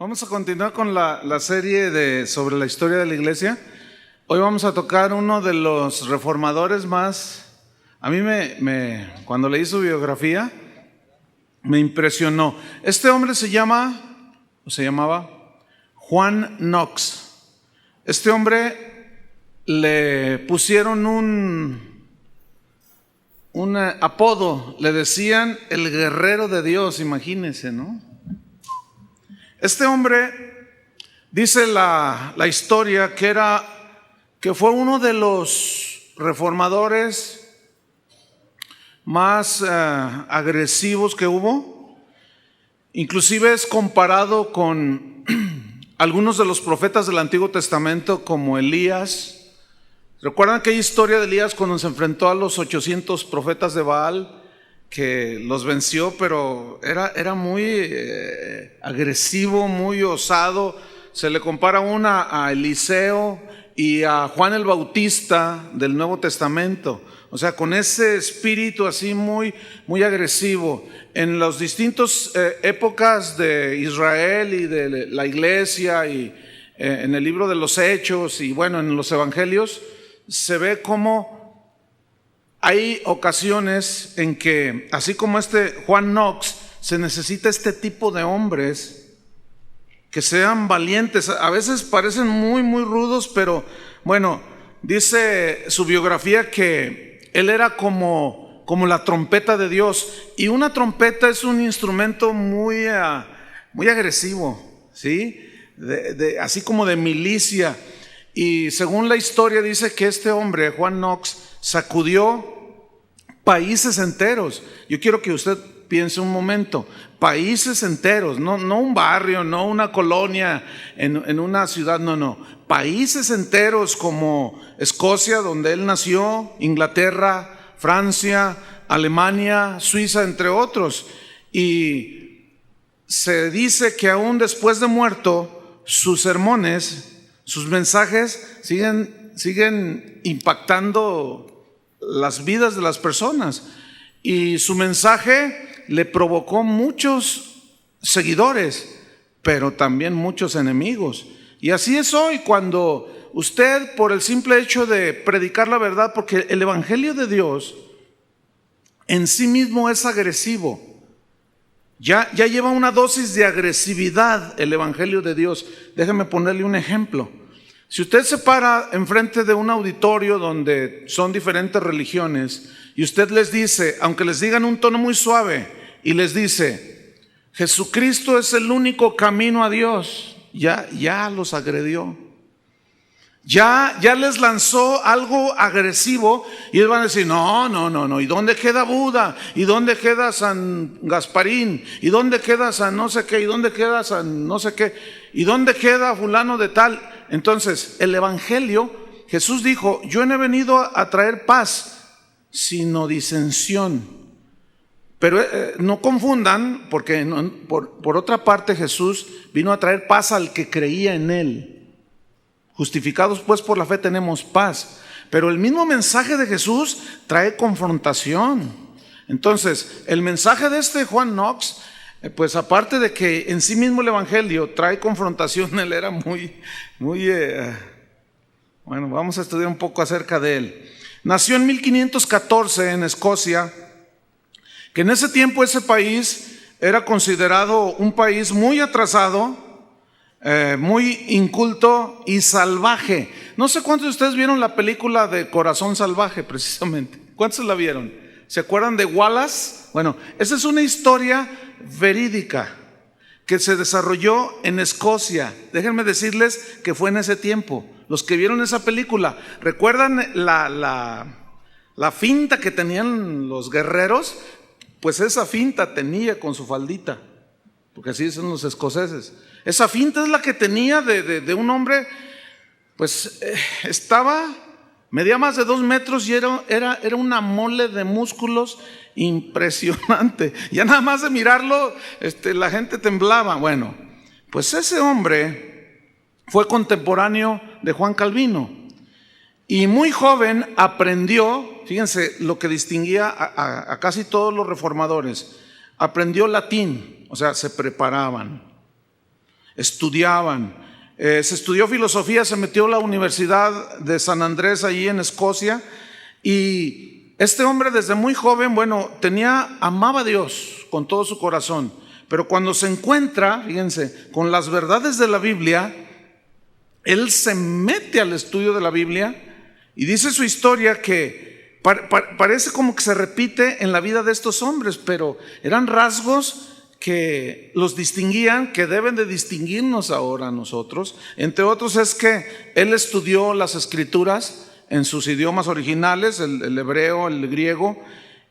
Vamos a continuar con la serie sobre la historia de la iglesia. Hoy vamos a tocar uno de los reformadores más. A mí cuando leí su biografía me impresionó. Este hombre se llamaba Juan Knox. Este hombre le pusieron un apodo, le decían el guerrero de Dios, imagínense, ¿no? Este hombre, dice la historia, que fue uno de los reformadores más agresivos que hubo. Inclusive es comparado con algunos de los profetas del Antiguo Testamento como Elías. ¿Recuerdan aquella historia de Elías cuando se enfrentó a los 800 profetas de Baal? Que los venció, pero era muy agresivo, muy osado. Se le compara a Eliseo y a Juan el Bautista del Nuevo Testamento. O sea, con ese espíritu así muy, muy agresivo. En las distintas épocas de Israel y de la iglesia y en el libro de los Hechos y bueno, en los evangelios, se ve cómo hay ocasiones en que, así como Juan Knox, se necesita este tipo de hombres que sean valientes. A veces parecen muy, muy rudos, pero bueno, dice su biografía que él era como la trompeta de Dios. Y una trompeta es un instrumento muy agresivo, ¿sí? Así como de milicia. Y según la historia dice que este hombre, Juan Knox, sacudió países enteros. Yo quiero que usted piense un momento, países enteros, no un barrio, no una colonia en una ciudad, no, países enteros como Escocia, donde él nació, Inglaterra, Francia, Alemania, Suiza, entre otros. Y se dice que aún después de muerto, sus sermones, sus mensajes siguen impactando las vidas de las personas, y su mensaje le provocó muchos seguidores, pero también muchos enemigos. Y así es hoy, cuando usted, por el simple hecho de predicar la verdad, porque el evangelio de Dios en sí mismo es agresivo, ya lleva una dosis de agresividad el evangelio de Dios. Déjeme ponerle un ejemplo. Si usted se para enfrente de un auditorio donde son diferentes religiones y usted les dice, aunque les digan un tono muy suave, y les dice, Jesucristo es el único camino a Dios, ya los agredió. Ya les lanzó algo agresivo y ellos van a decir, no, ¿y dónde queda Buda? ¿Y dónde queda San Gasparín? ¿Y dónde queda San no sé qué? ¿Y dónde queda San no sé qué? ¿Y dónde queda fulano de tal? Entonces, el evangelio, Jesús dijo, yo no he venido a traer paz, sino disensión. Pero no confundan, porque por otra parte Jesús vino a traer paz al que creía en él. Justificados pues por la fe tenemos paz. Pero el mismo mensaje de Jesús trae confrontación. Entonces, el mensaje de Juan Knox, pues aparte de que en sí mismo el evangelio trae confrontación, él era muy bueno, vamos a estudiar un poco acerca de él. Nació en 1514 en Escocia, que en ese tiempo ese país era considerado un país muy atrasado, muy inculto y salvaje. No sé cuántos de ustedes vieron la película de Corazón Salvaje, precisamente. ¿Cuántos la vieron? ¿Se acuerdan de Wallace? Bueno, esa es una historia verídica que se desarrolló en Escocia. Déjenme decirles que fue en ese tiempo. Los que vieron esa película, ¿recuerdan la finta que tenían los guerreros? Pues esa finta tenía con su faldita, porque así dicen los escoceses. Esa finta es la que tenía de un hombre, pues medía más de 2 metros y era una mole de músculos impresionante. Ya nada más de mirarlo, la gente temblaba. Bueno, pues ese hombre fue contemporáneo de Juan Calvino y muy joven aprendió, fíjense lo que distinguía a casi todos los reformadores, aprendió latín, o sea, se preparaban. estudiaban. Se estudió filosofía, se metió a la Universidad de San Andrés allí en Escocia, y este hombre desde muy joven, amaba a Dios con todo su corazón, pero cuando se encuentra, fíjense, con las verdades de la Biblia, él se mete al estudio de la Biblia y dice su historia que parece como que se repite en la vida de estos hombres, pero eran rasgos que los distinguían, que deben de distinguirnos ahora a nosotros. Entre otros es que él estudió las escrituras en sus idiomas originales, el hebreo, el griego,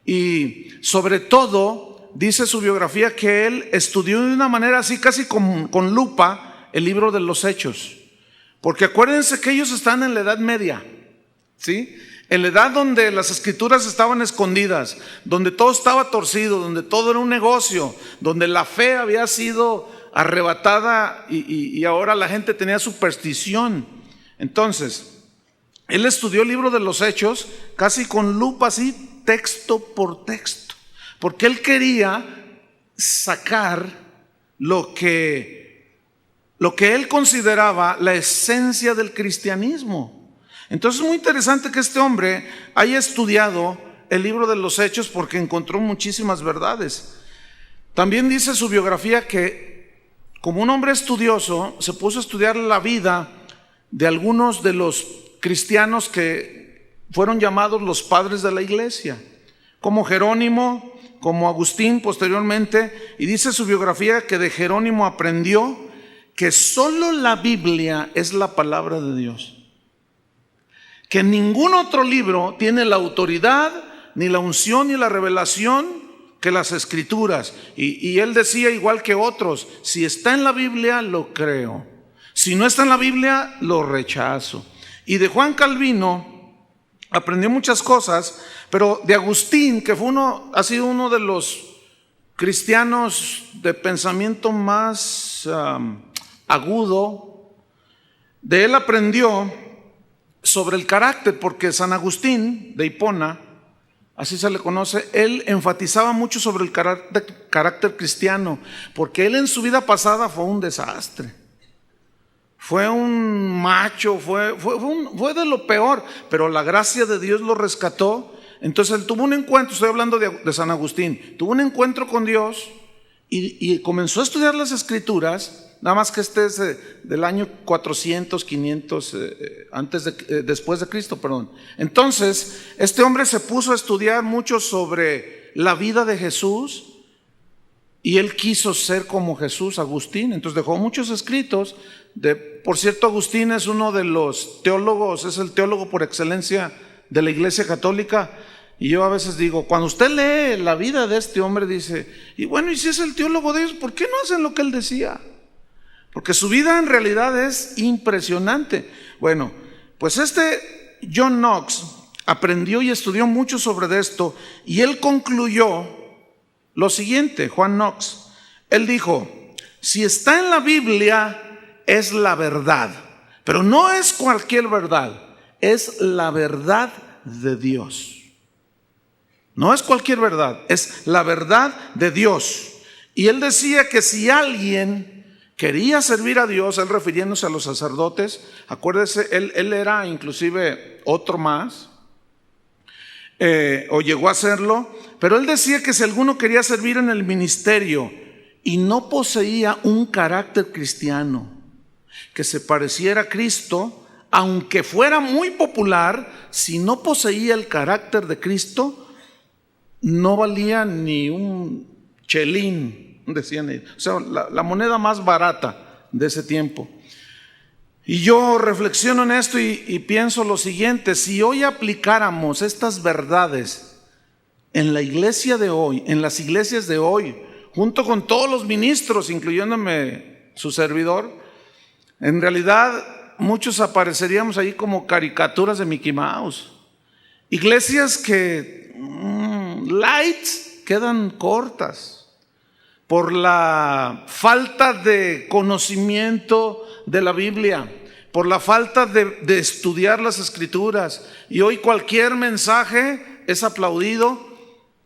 y sobre todo dice su biografía que él estudió de una manera así casi con lupa el libro de los Hechos, porque acuérdense que ellos están en la Edad Media, ¿sí? En la edad donde las escrituras estaban escondidas, donde todo estaba torcido, donde todo era un negocio, donde la fe había sido arrebatada y ahora la gente tenía superstición. Entonces, él estudió el libro de los Hechos casi con lupa, así, texto por texto, porque él quería sacar lo que él consideraba la esencia del cristianismo. Entonces es muy interesante que este hombre haya estudiado el libro de los Hechos porque encontró muchísimas verdades. También dice su biografía que como un hombre estudioso se puso a estudiar la vida de algunos de los cristianos que fueron llamados los padres de la iglesia, como Jerónimo, como Agustín posteriormente, y dice su biografía que de Jerónimo aprendió que solo la Biblia es la palabra de Dios, que ningún otro libro tiene la autoridad, ni la unción, ni la revelación que las escrituras. Y él decía, igual que otros, si está en la Biblia, lo creo. Si no está en la Biblia, lo rechazo. Y de Juan Calvino aprendió muchas cosas, pero de Agustín, que ha sido uno de los cristianos de pensamiento más agudo, de él aprendió sobre el carácter, porque San Agustín de Hipona, así se le conoce, él enfatizaba mucho sobre el carácter cristiano, porque él en su vida pasada fue un desastre, fue un macho, fue de lo peor, pero la gracia de Dios lo rescató. Entonces él tuvo un encuentro, estoy hablando de San Agustín, tuvo un encuentro con Dios y comenzó a estudiar las escrituras. Nada más que este es del año 400, 500, después de Cristo, perdón. Entonces, este hombre se puso a estudiar mucho sobre la vida de Jesús y él quiso ser como Jesús, Agustín. Entonces dejó muchos escritos. Por cierto, Agustín es uno de los teólogos, es el teólogo por excelencia de la Iglesia Católica. Y yo a veces digo, cuando usted lee la vida de este hombre, dice, y si es el teólogo de ellos, ¿por qué no hacen lo que él decía? Porque su vida en realidad es impresionante. Bueno, pues este John Knox aprendió y estudió mucho sobre esto y él concluyó lo siguiente, Juan Knox. Él dijo, si está en la Biblia es la verdad, pero no es cualquier verdad, es la verdad de Dios. No es cualquier verdad, es la verdad de Dios. Y él decía que si alguien quería servir a Dios, él refiriéndose a los sacerdotes, acuérdese, él era inclusive otro más, o llegó a serlo, pero él decía que si alguno quería servir en el ministerio y no poseía un carácter cristiano que se pareciera a Cristo, aunque fuera muy popular, si no poseía el carácter de Cristo, no valía ni un chelín, decían ellos, o sea, la moneda más barata de ese tiempo. Y yo reflexiono en esto y pienso lo siguiente: si hoy aplicáramos estas verdades en la iglesia de hoy, en las iglesias de hoy, junto con todos los ministros, incluyéndome su servidor, en realidad muchos apareceríamos ahí como caricaturas de Mickey Mouse. Iglesias que lights quedan cortas por la falta de conocimiento de la Biblia, por la falta de estudiar las escrituras. Y hoy cualquier mensaje es aplaudido,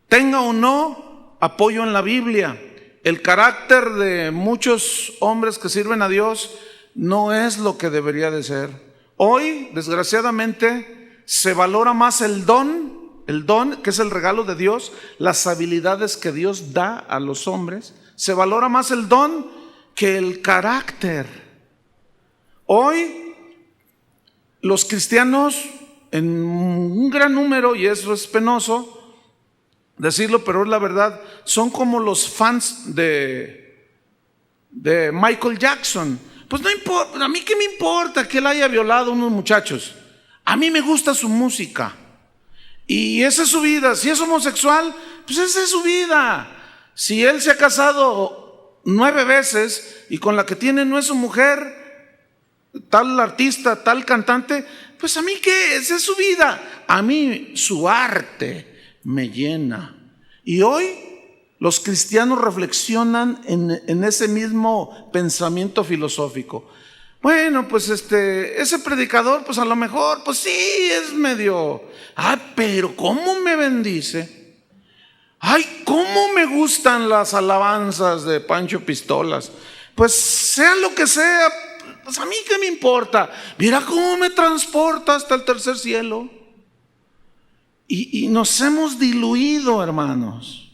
tenga o no apoyo en la Biblia. el carácter de muchos hombres que sirven a Dios no es lo que debería de ser. Hoy, desgraciadamente, se valora más el don que es el regalo de Dios, las habilidades que Dios da a los hombres. Se valora más el don que el carácter. Hoy, los cristianos, en un gran número, y eso es penoso decirlo, pero es la verdad, son como los fans de Michael Jackson. Pues no importa, a mí qué me importa que él haya violado a unos muchachos. A mí me gusta su música. Y esa es su vida. Si es homosexual, pues esa es su vida. Si él se ha casado 9 veces y con la que tiene no es su mujer, tal artista, tal cantante, pues a mí qué, esa es su vida. A mí su arte me llena. Y hoy los cristianos reflexionan en ese mismo pensamiento filosófico. Bueno, pues ese predicador, pues a lo mejor, pues sí, es medio, pero ¿cómo me bendice? Ay, ¿cómo me gustan las alabanzas de Pancho Pistolas? Pues sea lo que sea, pues a mí qué me importa. Mira cómo me transporta hasta el tercer cielo. Y nos hemos diluido, hermanos.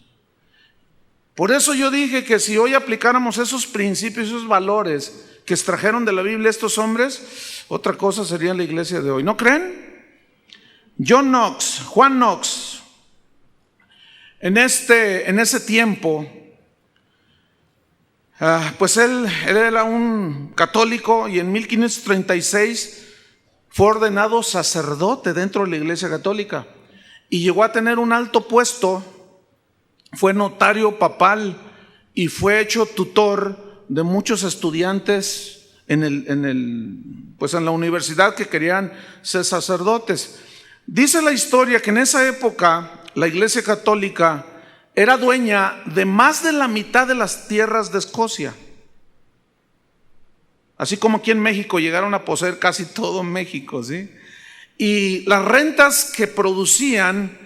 Por eso yo dije que si hoy aplicáramos esos principios, esos valores que extrajeron de la Biblia estos hombres, otra cosa sería la iglesia de hoy. ¿No creen? Juan Knox, en ese tiempo, pues él era un católico y en 1536 fue ordenado sacerdote dentro de la iglesia católica y llegó a tener un alto puesto, fue notario papal y fue hecho tutor de muchos estudiantes pues en la universidad que querían ser sacerdotes. Dice la historia que en esa época la iglesia católica era dueña de más de la mitad de las tierras de Escocia. Así como aquí en México llegaron a poseer casi todo México, ¿sí? Y las rentas que producían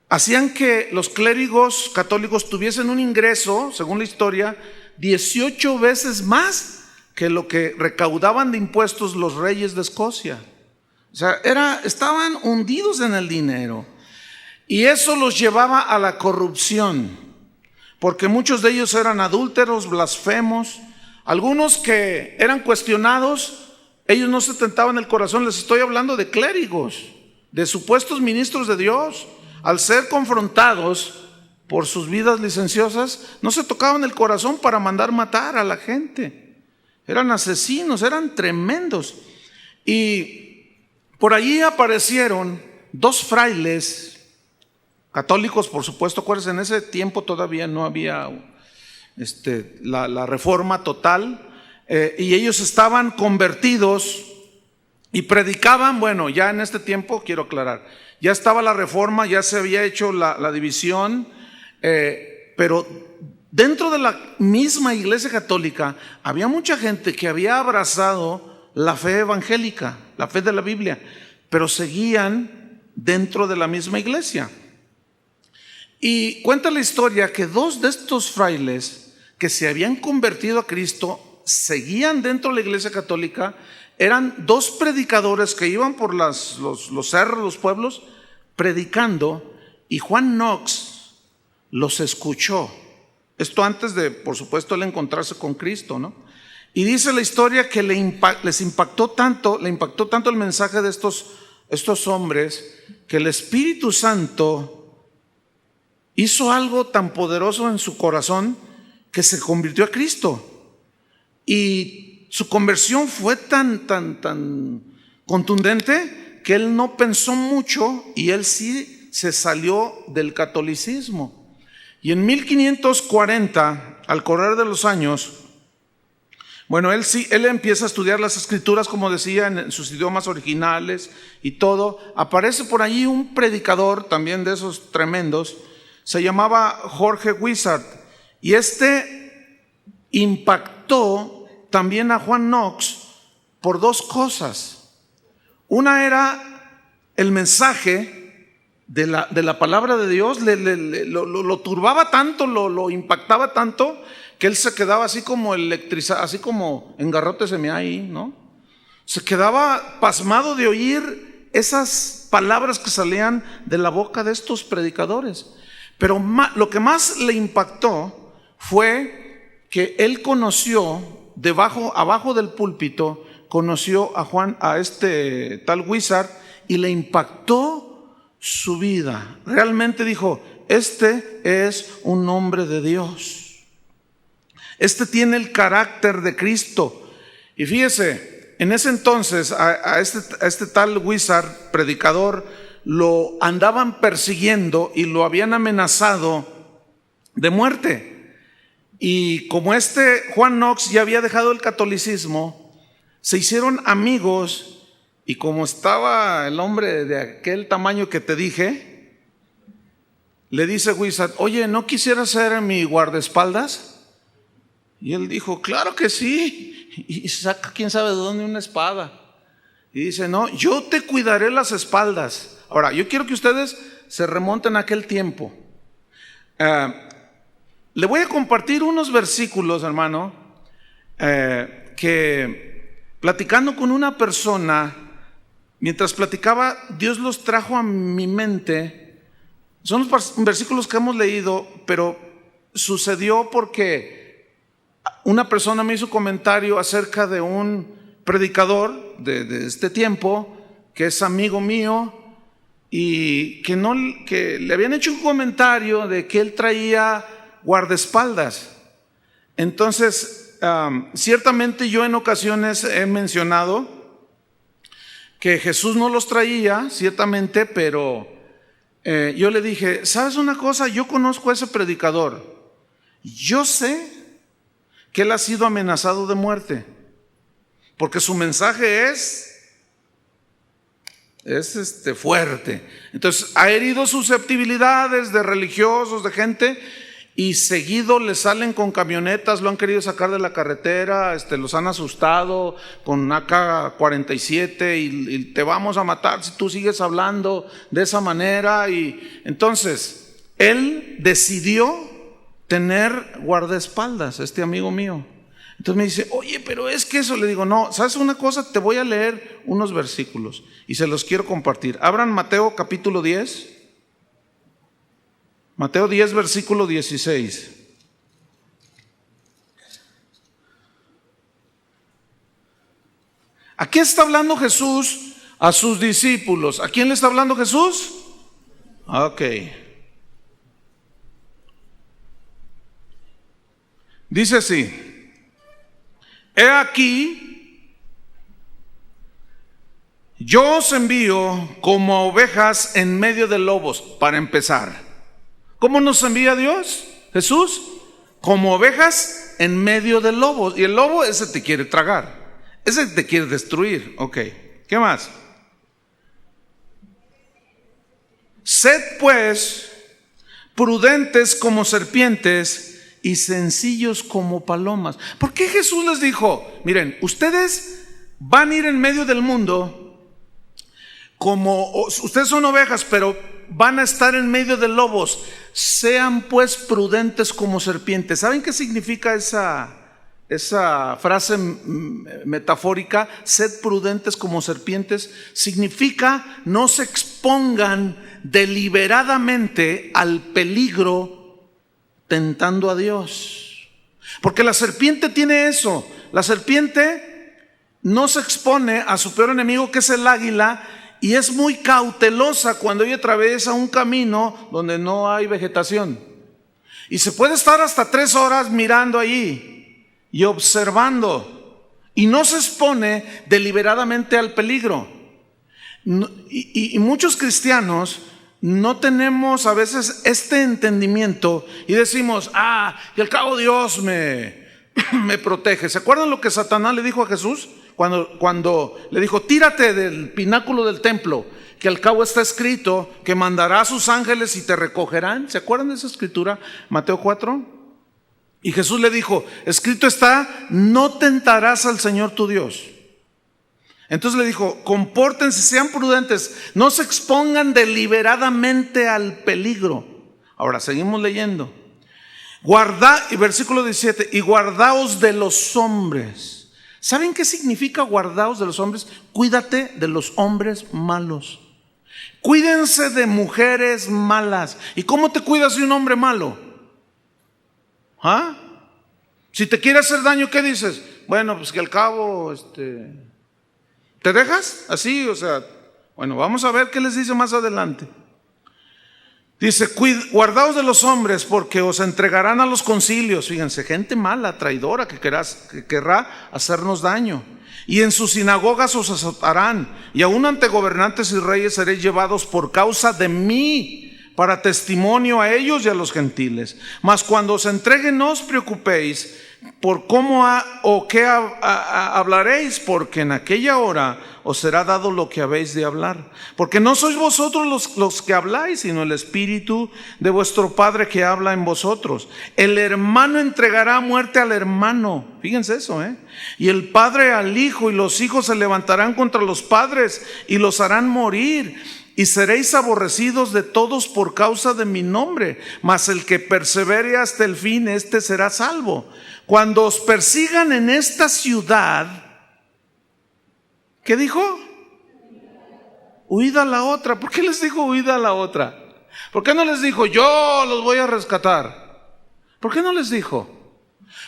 hacían que los clérigos católicos tuviesen un ingreso, según la historia, 18 veces más que lo que recaudaban de impuestos los reyes de Escocia. O sea, estaban hundidos en el dinero. Y eso los llevaba a la corrupción, porque muchos de ellos eran adúlteros, blasfemos. Algunos que eran cuestionados, ellos no se tentaban el corazón. Les estoy hablando de clérigos, de supuestos ministros de Dios. Al ser confrontados por sus vidas licenciosas, no se tocaban el corazón para mandar matar a la gente. Eran asesinos, eran tremendos. Y por allí aparecieron 2 frailes católicos, por supuesto. Acuérdense, en ese tiempo todavía no había la reforma total, y ellos estaban convertidos y predicaban. Bueno, ya en este tiempo, quiero aclarar, ya estaba la reforma, ya se había hecho la división, pero dentro de la misma iglesia católica había mucha gente que había abrazado la fe evangélica, la fe de la Biblia, pero seguían dentro de la misma iglesia. Y cuenta la historia que 2 de estos frailes que se habían convertido a Cristo seguían dentro de la iglesia católica. Eran 2 predicadores que iban por los cerros, los pueblos, predicando, y Juan Knox los escuchó. Esto antes de, por supuesto, él encontrarse con Cristo, ¿no? Y dice la historia que le impactó tanto el mensaje de estos hombres, que el Espíritu Santo hizo algo tan poderoso en su corazón que se convirtió a Cristo. Y su conversión fue tan contundente que él no pensó mucho y él sí se salió del catolicismo. Y en 1540, al correr de los años, bueno, él empieza a estudiar las escrituras, como decía, en sus idiomas originales y todo. Aparece por allí un predicador también de esos tremendos, se llamaba Jorge Wishart, y impactó también a Juan Knox por 2 cosas. Una era el mensaje de la palabra de Dios lo turbaba tanto, lo impactaba tanto, que él se quedaba así como electrizado, así como en garrote se me ahí, ¿no? Se quedaba pasmado de oír esas palabras que salían de la boca de estos predicadores. Pero lo que más le impactó fue que él conoció, abajo del púlpito, conoció a Juan, a este tal Wizard, y le impactó su vida. Realmente dijo: este es un hombre de Dios. Este tiene el carácter de Cristo. Y fíjese, en ese entonces a este tal Wizard, predicador, lo andaban persiguiendo y lo habían amenazado de muerte. Y como Juan Knox ya había dejado el catolicismo, se hicieron amigos, y como estaba el hombre de aquel tamaño que te dije, le dice Wizard: oye, ¿no quisieras ser mi guardaespaldas? Y él dijo: claro que sí. Y saca quién sabe de dónde una espada. Y dice: no, yo te cuidaré las espaldas. Ahora, yo quiero que ustedes se remonten a aquel tiempo. Le voy a compartir unos versículos, hermano, que platicando con una persona, mientras platicaba, Dios los trajo a mi mente. Son los versículos que hemos leído, pero sucedió porque una persona me hizo comentario acerca de un predicador de este tiempo, que es amigo mío, y que le habían hecho un comentario de que él traía guardaespaldas. Entonces, ciertamente yo en ocasiones he mencionado que Jesús no los traía, ciertamente, pero yo le dije: ¿sabes una cosa? Yo conozco a ese predicador. Yo sé que él ha sido amenazado de muerte, porque su mensaje es fuerte. Entonces ha herido susceptibilidades de religiosos, de gente, y seguido le salen con camionetas, lo han querido sacar de la carretera, los han asustado con AK-47 y te vamos a matar si tú sigues hablando de esa manera. Y entonces él decidió tener guardaespaldas, este amigo mío. Entonces me dice: oye, pero es que eso. Le digo: no, ¿sabes una cosa? Te voy a leer unos versículos y se los quiero compartir. Abran Mateo capítulo 10. Mateo 10, versículo 16. Aquí está hablando Jesús a sus discípulos. ¿A quién le está hablando Jesús? Ok. Dice así: he aquí, yo os envío como ovejas en medio de lobos. Para empezar, ¿cómo nos envía Dios? Jesús, como ovejas en medio de lobos. Y el lobo, ese te quiere tragar, ese te quiere destruir. Ok, ¿qué más? Sed pues prudentes como serpientes y sencillos como palomas. ¿Por qué Jesús les dijo: miren, ustedes van a ir en medio del mundo ustedes son ovejas, pero van a estar en medio de lobos? Sean pues prudentes como serpientes. ¿Saben qué significa esa frase metafórica? Sed prudentes como serpientes. Significa: no se expongan deliberadamente al peligro tentando a Dios. Porque la serpiente tiene eso. La serpiente no se expone a su peor enemigo, que es el águila, y es muy cautelosa cuando ella atraviesa un camino donde no hay vegetación. Y se puede estar hasta 3 horas mirando allí y observando, y no se expone deliberadamente al peligro. Y muchos cristianos no tenemos a veces este entendimiento y decimos: y al cabo Dios me protege. ¿Se acuerdan lo que Satanás le dijo a Jesús? Cuando le dijo: tírate del pináculo del templo, que al cabo está escrito que mandará a sus ángeles y te recogerán. ¿Se acuerdan de esa escritura? Mateo 4. Y Jesús le dijo: escrito está, no tentarás al Señor tu Dios. Entonces le dijo, compórtense, sean prudentes, no se expongan deliberadamente al peligro. Ahora seguimos leyendo. Y versículo 17, y guardaos de los hombres. ¿Saben qué significa guardaos de los hombres? Cuídate de los hombres malos. Cuídense de mujeres malas. ¿Y cómo te cuidas de un hombre malo? ¿Ah? Si te quiere hacer daño, ¿qué dices? Bueno, pues que al cabo, ¿te dejas? Así, o sea, bueno, vamos a ver qué les dice más adelante. Dice, guardaos de los hombres porque os entregarán a los concilios. Fíjense, gente mala, traidora, que querrá hacernos daño. Y en sus sinagogas os azotarán. Y aún ante gobernantes y reyes seréis llevados por causa de mí, para testimonio a ellos y a los gentiles. Mas cuando os entreguen, no os preocupéis por cómo o qué hablaréis, porque en aquella hora os será dado lo que habéis de hablar. Porque no sois vosotros los que habláis, sino el Espíritu de vuestro Padre que habla en vosotros. El hermano entregará muerte al hermano. Fíjense eso, y el padre al hijo, y los hijos se levantarán contra los padres y los harán morir. Y seréis aborrecidos de todos por causa de mi nombre, mas el que persevere hasta el fin, este será salvo. Cuando os persigan en esta ciudad, ¿qué dijo? Huid a la otra. ¿Por qué les dijo huid a la otra? ¿Por qué no les dijo yo los voy a rescatar? ¿Por qué no les dijo?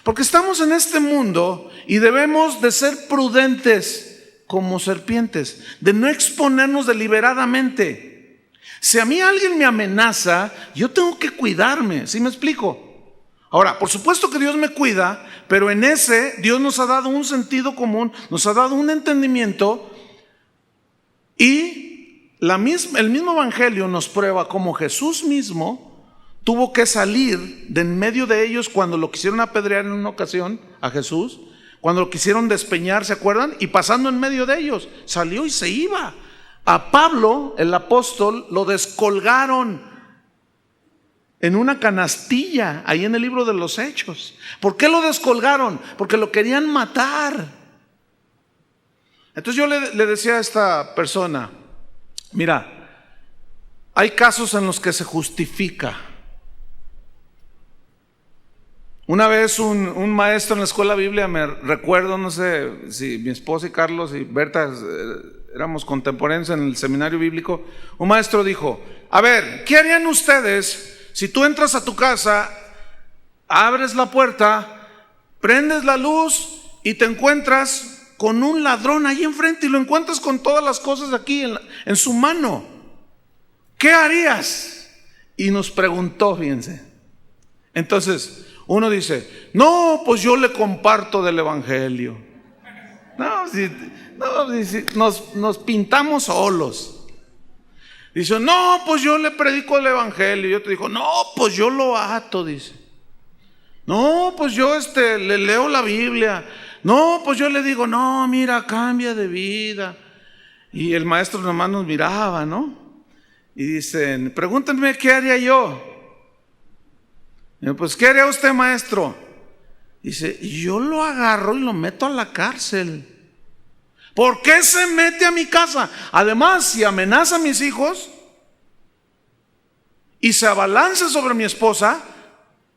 Porque estamos en este mundo y debemos de ser prudentes como serpientes, de no exponernos deliberadamente. Si a mí alguien me amenaza, yo tengo que cuidarme, ¿sí me explico? Ahora, por supuesto que Dios me cuida, pero en ese Dios nos ha dado un sentido común, nos ha dado un entendimiento, y el mismo evangelio nos prueba cómo Jesús mismo tuvo que salir de en medio de ellos cuando lo quisieron apedrear en una ocasión a Jesús. Cuando lo quisieron despeñar, ¿se acuerdan? Y pasando en medio de ellos, salió y se iba. A Pablo, el apóstol, lo descolgaron en una canastilla, ahí en el libro de los Hechos. ¿Por qué lo descolgaron? Porque lo querían matar. Entonces yo le decía a esta persona, mira, hay casos en los que se justifica. Una vez un maestro en la escuela biblia, me recuerdo, no sé si mi esposa y Carlos y Berta éramos contemporáneos en el seminario bíblico, un maestro dijo, a ver, ¿qué harían ustedes si tú entras a tu casa, abres la puerta, prendes la luz y te encuentras con un ladrón ahí enfrente y lo encuentras con todas las cosas aquí en su mano? ¿Qué harías? Y nos preguntó, fíjense. Entonces uno dice, no, pues yo le comparto del evangelio. Nos pintamos solos. Dice, no, pues yo le predico el evangelio. Y yo te digo, no, pues yo lo ato, dice. No, pues yo le leo la Biblia. No, pues yo le digo, no, mira, cambia de vida. Y el maestro nomás nos miraba, ¿no? Y dicen, pregúntenme qué haría yo. Y yo, pues, ¿qué haría usted, maestro? Dice, yo lo agarro y lo meto a la cárcel. ¿Por qué se mete a mi casa? Además, si amenaza a mis hijos y se abalanza sobre mi esposa,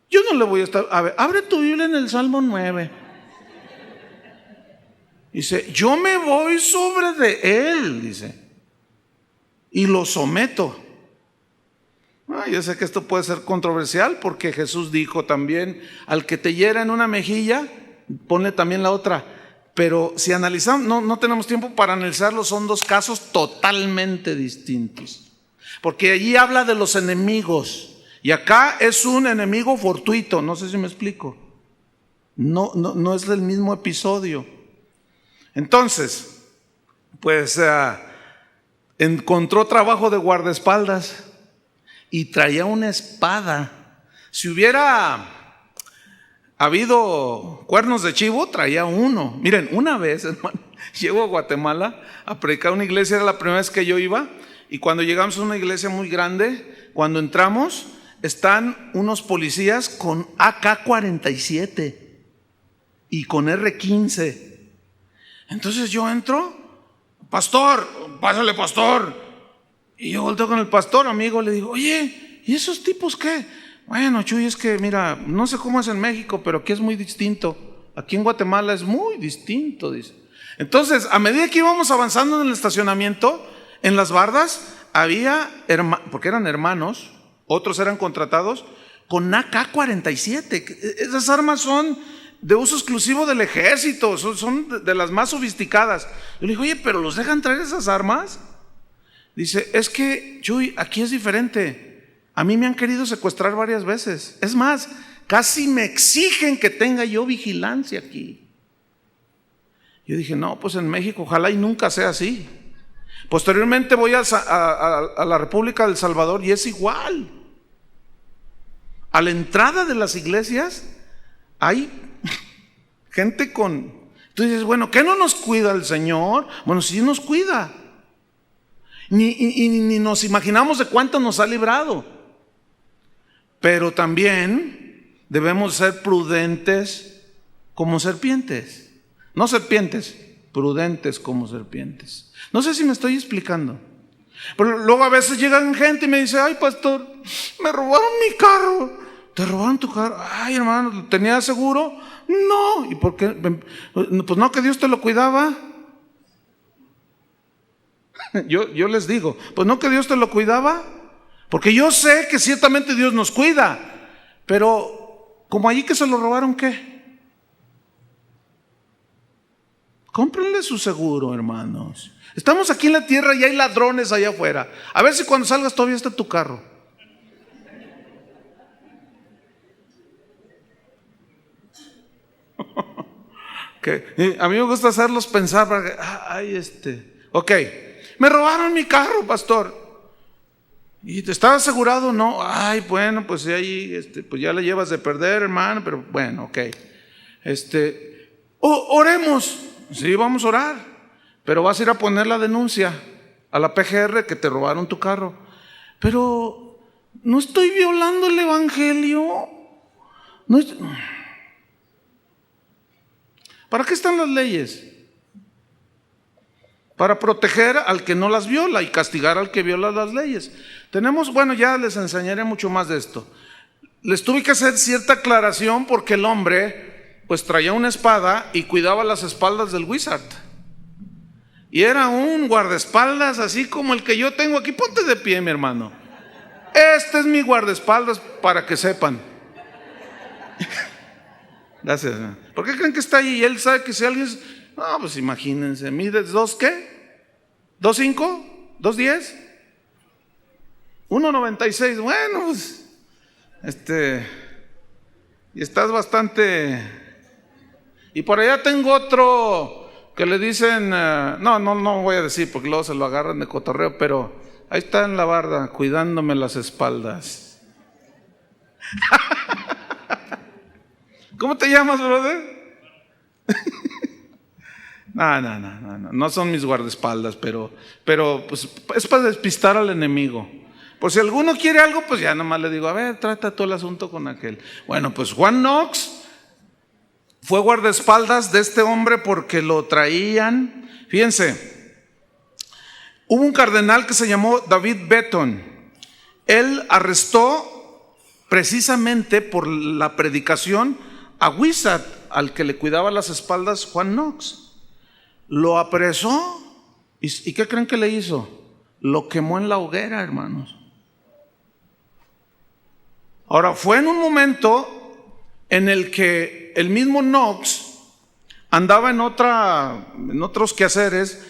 yo no le voy a estar... A ver, abre tu Biblia en el Salmo 9. Dice, yo me voy sobre de él, dice, y lo someto. Yo sé que esto puede ser controversial porque Jesús dijo también, al que te hiera en una mejilla, ponle también la otra. Pero si analizamos, no tenemos tiempo para analizarlo, son dos casos totalmente distintos. Porque allí habla de los enemigos y acá es un enemigo fortuito, no sé si me explico. No es del mismo episodio. Entonces, pues encontró trabajo de guardaespaldas y traía una espada. Si hubiera habido cuernos de chivo, traía uno. Miren, una vez, hermano, llego a Guatemala a predicar una iglesia, era la primera vez que yo iba, y cuando llegamos a una iglesia muy grande, cuando entramos, están unos policías con AK-47 y con R-15. Entonces yo entro pastor, pásale pastor. Y yo volteo con el pastor, amigo, le digo, oye, ¿y esos tipos qué? Bueno, Chuy, es que mira, no sé cómo es en México, pero aquí es muy distinto. Aquí en Guatemala es muy distinto, dice. Entonces, a medida que íbamos avanzando en el estacionamiento, en las bardas, había, porque eran hermanos, otros eran contratados, con AK-47. Esas armas son de uso exclusivo del ejército, son de las más sofisticadas. Yo le digo, oye, ¿pero los dejan traer esas armas? Dice, es que, Chuy, aquí es diferente. A mí me han querido secuestrar varias veces. Es más, casi me exigen que tenga yo vigilancia aquí. Yo dije, no, pues en México ojalá y nunca sea así. Posteriormente voy a la República del Salvador y es igual. A la entrada de las iglesias hay gente con... Tú dices, bueno, ¿qué no nos cuida el Señor? Bueno, sí nos cuida. Ni nos imaginamos de cuánto nos ha librado. Pero también debemos ser prudentes como serpientes. No serpientes, prudentes como serpientes. No sé si me estoy explicando. Pero luego a veces llegan gente y me dice, ay pastor, me robaron mi carro. ¿Te robaron tu carro? Ay hermano, ¿tenía seguro? No. ¿Y por qué? Pues no, que Dios te lo cuidaba. Yo les digo, pues no, que Dios te lo cuidaba. Porque yo sé que ciertamente Dios nos cuida. Pero como allí que se lo robaron, ¿qué? Cómprenle su seguro, hermanos. Estamos aquí en la tierra y hay ladrones allá afuera. A ver si cuando salgas todavía está tu carro. Okay. A mí me gusta hacerlos pensar para que, ok, me robaron mi carro, pastor. ¿Y te estaba asegurado? No. Ay, bueno, pues ahí, pues ya le llevas de perder, hermano, pero bueno, ok. Oremos. Sí, vamos a orar, pero vas a ir a poner la denuncia a la PGR que te robaron tu carro. Pero no estoy violando el evangelio. ¿Para qué están las leyes? Para proteger al que no las viola y castigar al que viola las leyes. Bueno, ya les enseñaré mucho más de esto. Les tuve que hacer cierta aclaración porque el hombre pues traía una espada y cuidaba las espaldas del wizard. Y era un guardaespaldas así como el que yo tengo aquí. Ponte de pie, mi hermano. Este es mi guardaespaldas para que sepan. Gracias. ¿Por qué creen que está ahí? Y él sabe que si alguien... No, pues imagínense. ¿Mides 2 qué? ¿2.5? ¿2.10? 1.96. Bueno, pues... Y estás bastante... Y por allá tengo otro que le dicen, no voy a decir porque luego se lo agarran de cotorreo, pero ahí está en la barda cuidándome las espaldas. ¿Cómo te llamas, brother? No son mis guardaespaldas, pero pues es para despistar al enemigo. Por si alguno quiere algo, pues ya nomás le digo, a ver, trata todo el asunto con aquel. Bueno, pues Juan Knox fue guardaespaldas de este hombre porque lo traían. Fíjense, hubo un cardenal que se llamó David Beaton. Él arrestó precisamente por la predicación a Wizard, al que le cuidaba las espaldas Juan Knox. Lo apresó y ¿qué creen que le hizo? Lo quemó en la hoguera, hermanos. Ahora, fue en un momento en el que el mismo Knox andaba en otros quehaceres,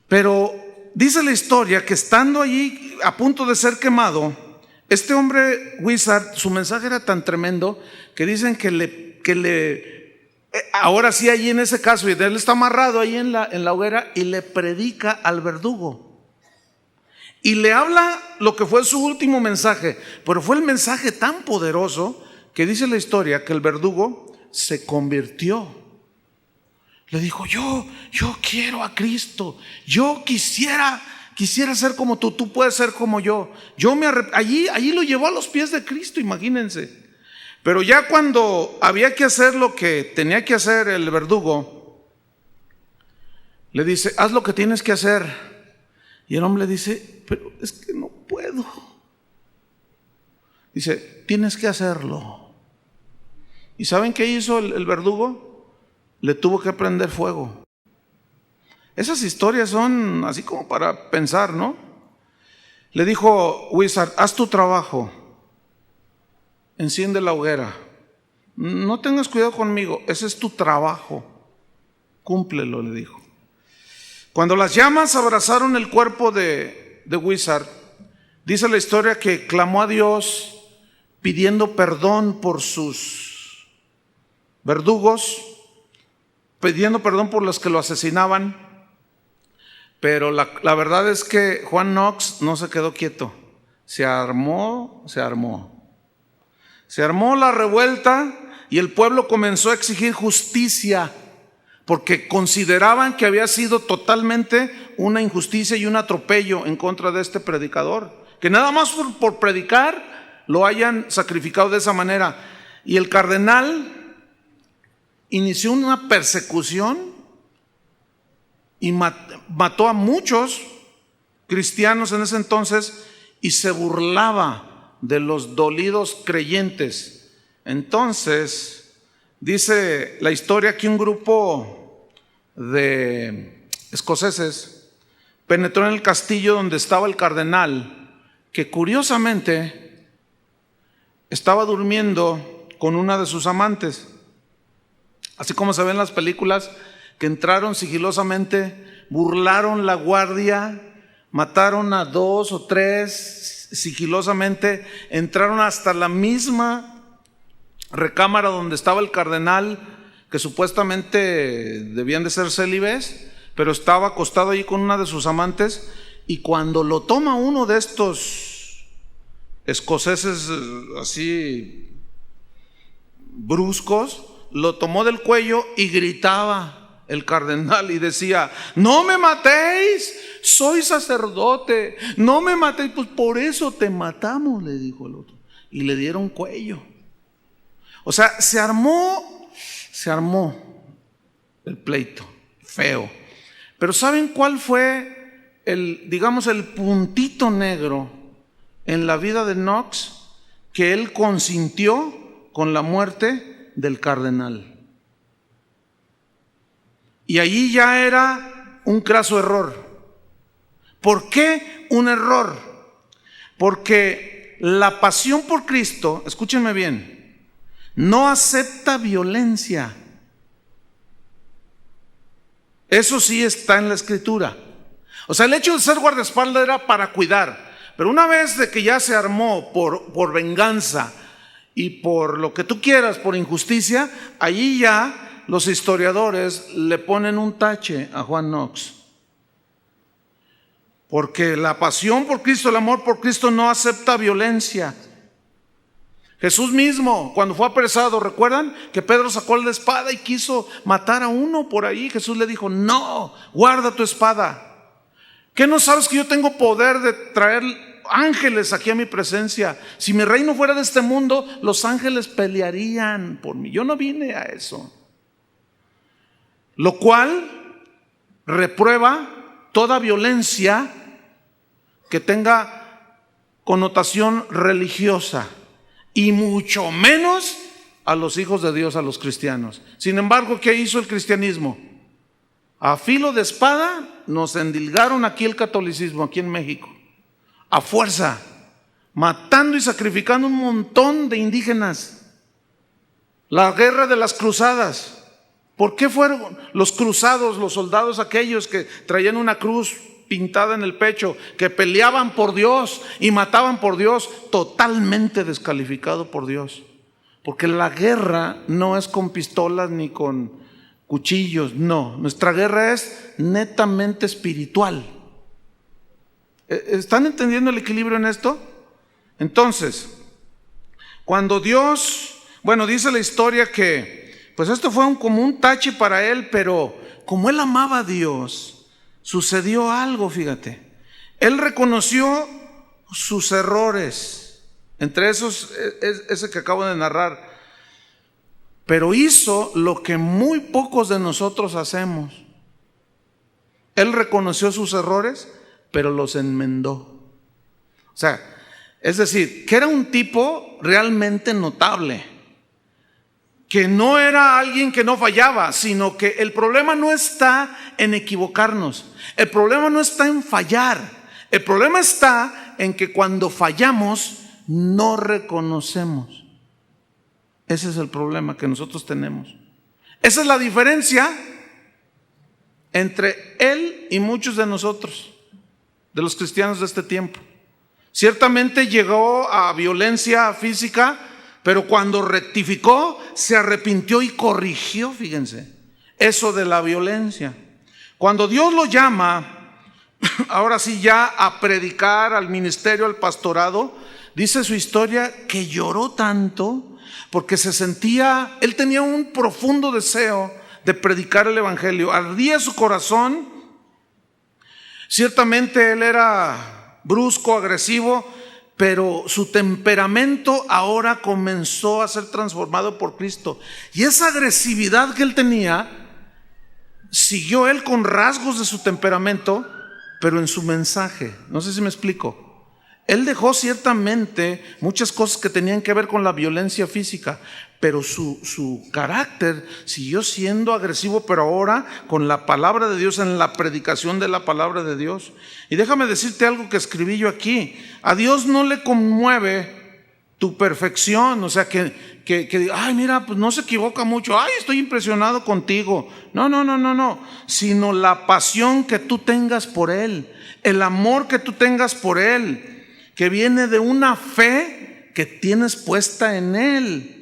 pero dice la historia que estando allí a punto de ser quemado, este hombre Wizard, su mensaje era tan tremendo que dicen ahora sí allí en ese caso, y él está amarrado ahí en la hoguera y le predica al verdugo. Y le habla lo que fue su último mensaje, pero fue el mensaje tan poderoso que dice la historia que el verdugo se convirtió. Le dijo, yo quiero a Cristo, yo quisiera ser como tú puedes ser como yo. Allí lo llevó a los pies de Cristo, imagínense. Pero ya cuando había que hacer lo que tenía que hacer el verdugo, le dice, haz lo que tienes que hacer. Y el hombre le dice, pero es que no puedo. Dice, tienes que hacerlo. ¿Y saben qué hizo el verdugo? Le tuvo que prender fuego. Esas historias son así como para pensar, ¿no? Le dijo Wizard, haz tu trabajo, enciende la hoguera, no tengas cuidado conmigo, ese es tu trabajo, cúmplelo, le dijo. Cuando las llamas abrazaron el cuerpo de Wizard, dice la historia que clamó a Dios pidiendo perdón por sus verdugos, pidiendo perdón por los que lo asesinaban. Pero la verdad es que Juan Knox no se quedó quieto. Se armó la revuelta y el pueblo comenzó a exigir justicia porque consideraban que había sido totalmente una injusticia y un atropello en contra de este predicador. Que nada más por predicar lo hayan sacrificado de esa manera. Y el cardenal inició una persecución y mató a muchos cristianos en ese entonces y se burlaba de los dolidos creyentes. Entonces, dice la historia que un grupo de escoceses penetró en el castillo donde estaba el cardenal, que curiosamente estaba durmiendo con una de sus amantes. Así como se ven en las películas, que entraron sigilosamente, burlaron la guardia, mataron a 2 o 3 sigilosamente, entraron hasta la misma recámara donde estaba el cardenal, que supuestamente debían de ser célibes, pero estaba acostado ahí con una de sus amantes, y cuando lo toma uno de estos escoceses así bruscos, lo tomó del cuello y gritaba el cardenal y decía, no me matéis, soy sacerdote, no me matéis. Pues por eso te matamos, le dijo el otro, y le dieron cuello. O sea, se armó el pleito feo. Pero ¿saben cuál fue el puntito negro en la vida de Knox? Que él consintió con la muerte del cardenal. Y allí ya era un craso error. ¿Por qué un error? Porque la pasión por Cristo, escúchenme bien, no acepta violencia. Eso sí está en la Escritura. O sea, el hecho de ser guardaespaldas era para cuidar. Pero una vez de que ya se armó por venganza y por lo que tú quieras, por injusticia, allí ya los historiadores le ponen un tache a Juan Knox. Porque la pasión por Cristo, el amor por Cristo no acepta violencia. Jesús mismo, cuando fue apresado, ¿recuerdan? Que Pedro sacó la espada y quiso matar a uno por ahí. Jesús le dijo, no, guarda tu espada. ¿Qué no sabes que yo tengo poder de traer ángeles aquí a mi presencia? Si mi reino fuera de este mundo, los ángeles pelearían por mí. Yo no vine a eso. Lo cual reprueba toda violencia que tenga connotación religiosa y mucho menos a los hijos de Dios, a los cristianos. Sin embargo, ¿qué hizo el cristianismo? A filo de espada nos endilgaron aquí el catolicismo, aquí en México, a fuerza, matando y sacrificando un montón de indígenas. La guerra de las cruzadas. ¿Por qué fueron los cruzados, los soldados aquellos que traían una cruz pintada en el pecho, que peleaban por Dios y mataban por Dios? Totalmente descalificado por Dios. Porque la guerra no es con pistolas ni con cuchillos, no. Nuestra guerra es netamente espiritual. ¿Están entendiendo el equilibrio en esto? Entonces, cuando Dios, dice la historia que pues esto fue como un tache para él, pero como él amaba a Dios, sucedió algo, fíjate. Él reconoció sus errores, entre esos ese que acabo de narrar, pero hizo lo que muy pocos de nosotros hacemos. Él reconoció sus errores, pero los enmendó. O sea, es decir, que era un tipo realmente notable, que no era alguien que no fallaba, sino que el problema no está en equivocarnos, el problema no está en fallar, el problema está en que cuando fallamos no reconocemos. Ese es el problema que nosotros tenemos. Esa es la diferencia entre él y muchos de nosotros, de los cristianos de este tiempo. Ciertamente llegó a violencia física, pero cuando rectificó, se arrepintió y corrigió, fíjense, eso de la violencia. Cuando Dios lo llama, ahora sí ya a predicar, al ministerio, al pastorado, dice su historia que lloró tanto porque se sentía, él tenía un profundo deseo de predicar el evangelio, ardía su corazón. Ciertamente él era brusco, agresivo, pero su temperamento ahora comenzó a ser transformado por Cristo. Y esa agresividad que él tenía, siguió él con rasgos de su temperamento, pero en su mensaje. No sé si me explico. Él dejó ciertamente muchas cosas que tenían que ver con la violencia física, pero su carácter siguió siendo agresivo, pero ahora con la palabra de Dios, en la predicación de la palabra de Dios. Y déjame decirte algo que escribí yo aquí. A Dios no le conmueve tu perfección, o sea que ay, mira, pues no se equivoca mucho, ay, estoy impresionado contigo. No, sino la pasión que tú tengas por Él, el amor que tú tengas por Él, que viene de una fe que tienes puesta en Él.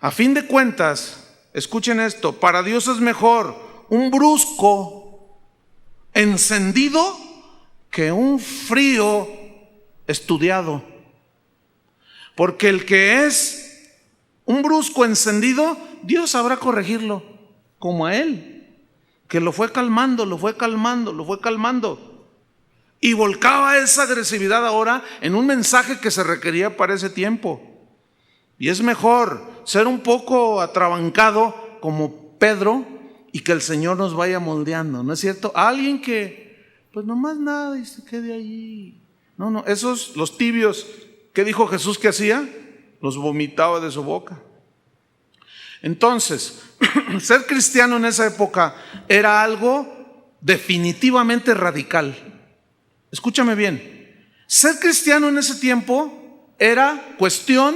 A fin de cuentas, escuchen esto, para Dios es mejor un brusco encendido que un frío estudiado. Porque el que es un brusco encendido, Dios sabrá corregirlo, como a él, que lo fue calmando. Y volcaba esa agresividad ahora en un mensaje que se requería para ese tiempo. Y es mejor ser un poco atrabancado como Pedro y que el Señor nos vaya moldeando, ¿no es cierto? Alguien que pues nomás nada y se quede allí. No, esos, los tibios, ¿qué dijo Jesús que hacía? Los vomitaba de su boca. Entonces, ser cristiano en esa época era algo definitivamente radical. Escúchame bien, ser cristiano en ese tiempo era cuestión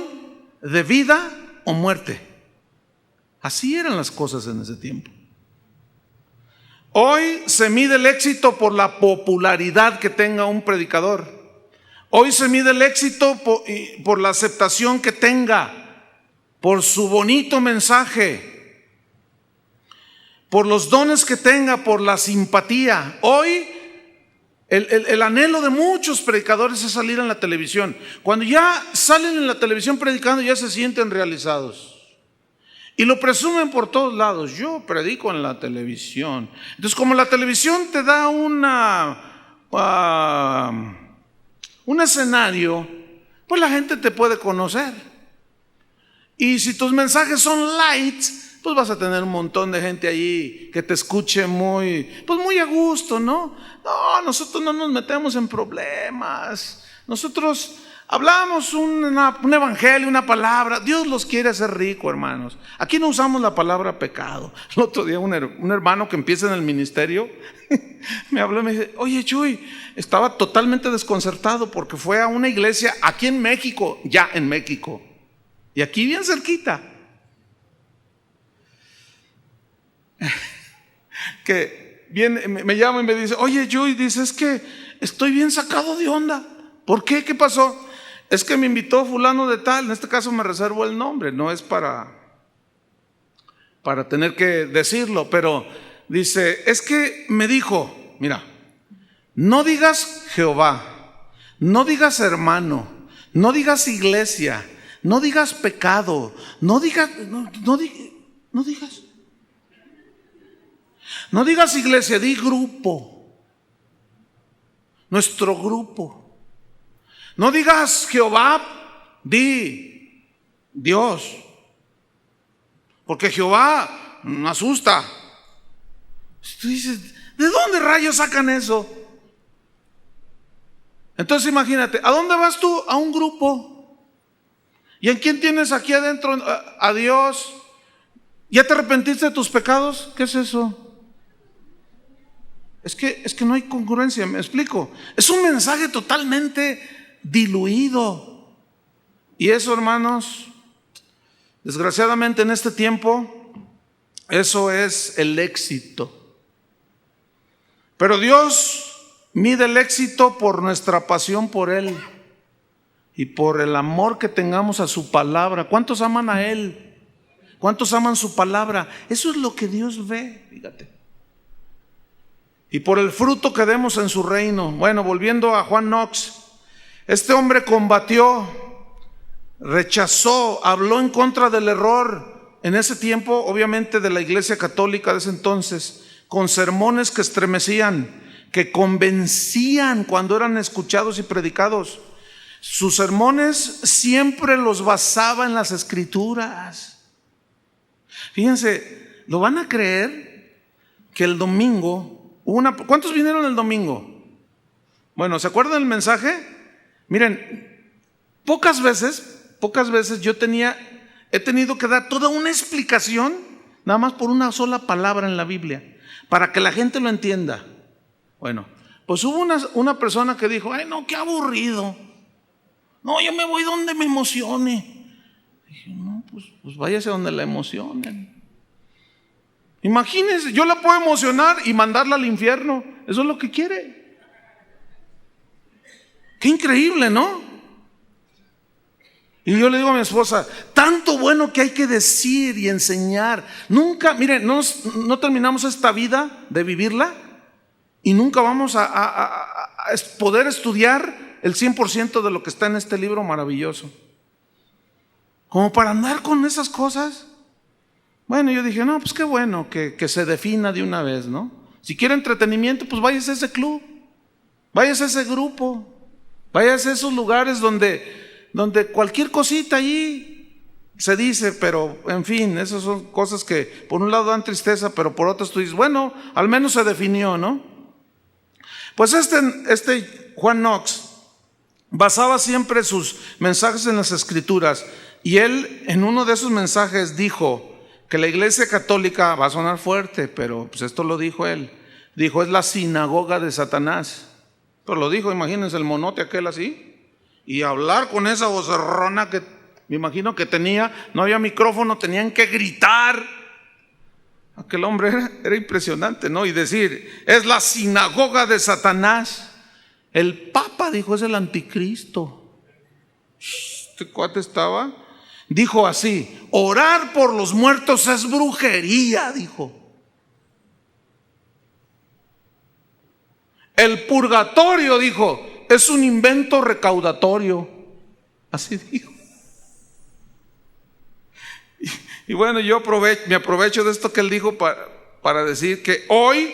de vida o muerte. Así eran las cosas en ese tiempo. Hoy se mide el éxito por la popularidad que tenga un predicador. Hoy se mide el éxito por la aceptación que tenga, por su bonito mensaje, por los dones que tenga, por la simpatía. Hoy el anhelo de muchos predicadores es salir en la televisión. Cuando ya salen en la televisión predicando, ya se sienten realizados. Y lo presumen por todos lados. Yo predico en la televisión. Entonces, como la televisión te da un escenario, pues la gente te puede conocer. Y si tus mensajes son light, pues vas a tener un montón de gente allí que te escuche muy a gusto, ¿no? No, nosotros no nos metemos en problemas. Nosotros hablamos un evangelio, una palabra. Dios los quiere hacer rico, hermanos. Aquí no usamos la palabra pecado. El otro día un hermano que empieza en el ministerio me habló y me dice: oye, Chuy, estaba totalmente desconcertado porque fue a una iglesia aquí en México, ya en México, y aquí bien cerquita, que viene, me llama y me dice: oye, Chuy, dice, es que estoy bien sacado de onda. ¿Por qué? ¿Qué pasó? Es que me invitó fulano de tal. En este caso me reservo el nombre, no es para tener que decirlo, pero dice: es que me dijo, mira, no digas Jehová, no digas hermano, no digas iglesia, no digas pecado, no digas iglesia, di grupo, nuestro grupo. No digas Jehová, di Dios, porque Jehová me asusta. Tú dices, ¿de dónde rayos sacan eso? Entonces imagínate, ¿a dónde vas tú? A un grupo. ¿Y en quién tienes aquí adentro? A Dios. ¿Ya te arrepentiste de tus pecados? ¿Qué es eso? Es que no hay congruencia, me explico. Es un mensaje totalmente diluido. Y eso, hermanos, desgraciadamente en este tiempo, eso es el éxito. Pero Dios mide el éxito por nuestra pasión por Él y por el amor que tengamos a su palabra. ¿Cuántos aman a Él? ¿Cuántos aman su palabra? Eso es lo que Dios ve, fíjate. Y por el fruto que demos en su reino. Bueno, volviendo a Juan Knox, este hombre combatió, rechazó, habló en contra del error en ese tiempo, obviamente de la Iglesia Católica de ese entonces, con sermones que estremecían, que convencían cuando eran escuchados y predicados. Sus sermones siempre los basaba en las Escrituras. Fíjense, ¿lo van a creer que el domingo ¿cuántos vinieron el domingo? Bueno, ¿se acuerdan del mensaje? Miren, pocas veces yo he tenido que dar toda una explicación nada más por una sola palabra en la Biblia, para que la gente lo entienda. Bueno, pues hubo una persona que dijo, ay no, qué aburrido. No, yo me voy donde me emocione. Dije, no, pues váyase donde la emocionen. Imagínense, yo la puedo emocionar y mandarla al infierno. Eso es lo que quiere. Qué increíble, ¿no? Y yo le digo a mi esposa, tanto bueno que hay que decir y enseñar. Nunca, miren, no terminamos esta vida de vivirla y nunca vamos a poder estudiar el 100% de lo que está en este libro maravilloso. Como para andar con esas cosas. Bueno, yo dije, no, pues qué bueno que se defina de una vez, ¿no? Si quiere entretenimiento, pues váyase a ese club, váyase a ese grupo, váyase a esos lugares donde cualquier cosita allí se dice, pero en fin, esas son cosas que por un lado dan tristeza, pero por otras tú dices, bueno, al menos se definió, ¿no? Pues este Juan Knox basaba siempre sus mensajes en las Escrituras, y él en uno de esos mensajes dijo que la Iglesia Católica, va a sonar fuerte, pero pues esto lo dijo él, dijo, es la sinagoga de Satanás. Pero lo dijo, imagínense el monote aquel así, y hablar con esa vocerrona que me imagino que tenía, no había micrófono, tenían que gritar. Aquel hombre era impresionante, ¿no? Y decir, es la sinagoga de Satanás. El Papa dijo, es el anticristo. Este cuate estaba, dijo así, orar por los muertos es brujería, dijo. El purgatorio, dijo, es un invento recaudatorio. Así dijo. Y bueno, yo me aprovecho de esto que él dijo para decir que hoy,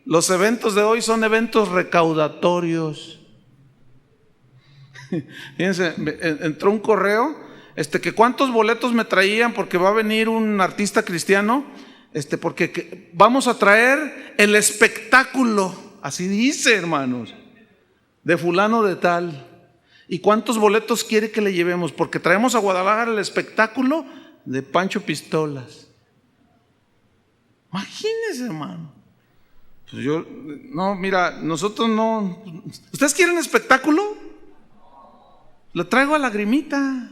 los eventos de hoy son eventos recaudatorios. Fíjense, entró un correo, que cuántos boletos me traían porque va a venir un artista cristiano, porque vamos a traer el espectáculo, así dice, hermanos, de fulano de tal. ¿Y cuántos boletos quiere que le llevemos? Porque traemos a Guadalajara el espectáculo de Pancho Pistolas. Imagínense, hermano. Pues no, mira, nosotros no. ¿Ustedes quieren espectáculo? Lo traigo a Lagrimita.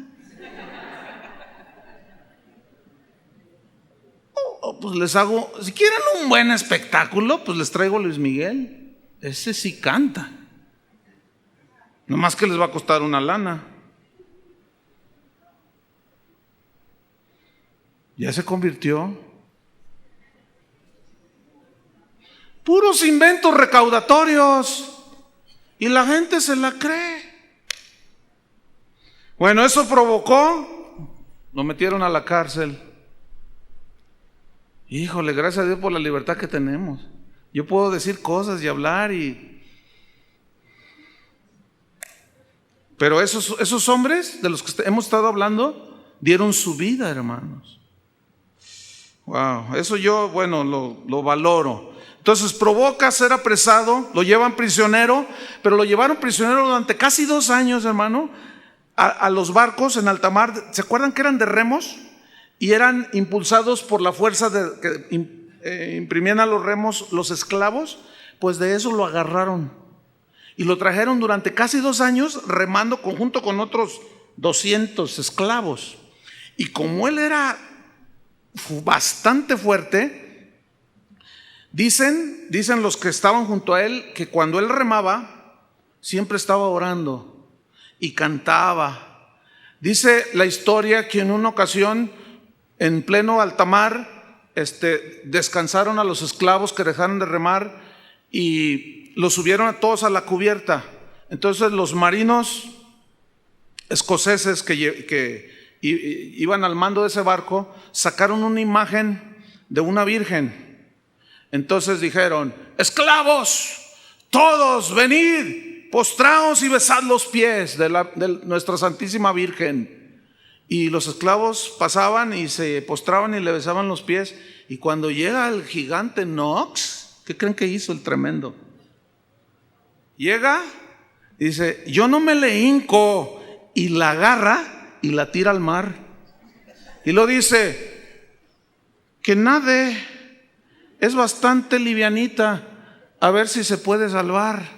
Pues les hago, si quieren un buen espectáculo, pues les traigo a Luis Miguel. Ese sí canta. Nomás que les va a costar una lana. Ya se convirtió. Puros inventos recaudatorios. Y la gente se la cree. Bueno, eso provocó, lo metieron a la cárcel. Híjole, gracias a Dios por la libertad que tenemos. Yo puedo decir cosas y hablar pero esos hombres de los que hemos estado hablando dieron su vida, hermanos. Wow, eso yo, bueno, lo valoro. Entonces provoca ser apresado, lo llevan prisionero, pero lo llevaron prisionero durante casi 2 años, hermano, a los barcos en alta mar. ¿Se acuerdan que eran de remos? Y eran impulsados por la fuerza que imprimían a los remos los esclavos. Pues de eso lo agarraron y lo trajeron durante casi 2 años remando junto con otros 200 esclavos. Y como él era bastante fuerte, dicen los que estaban junto a él que cuando él remaba siempre estaba orando y cantaba. Dice la historia que en una ocasión en pleno alta mar descansaron a los esclavos que dejaron de remar y los subieron a todos a la cubierta. Entonces los marinos escoceses que iban al mando de ese barco sacaron una imagen de una virgen. Entonces dijeron: esclavos, todos venid, postraos y besad los pies de nuestra Santísima Virgen. Y los esclavos pasaban y se postraban y le besaban los pies. Y cuando llega el gigante Knox, ¿qué creen que hizo el tremendo? Llega y dice: yo no me le hinco, y la agarra y la tira al mar. Y lo dice: que nade, es bastante livianita, a ver si se puede salvar.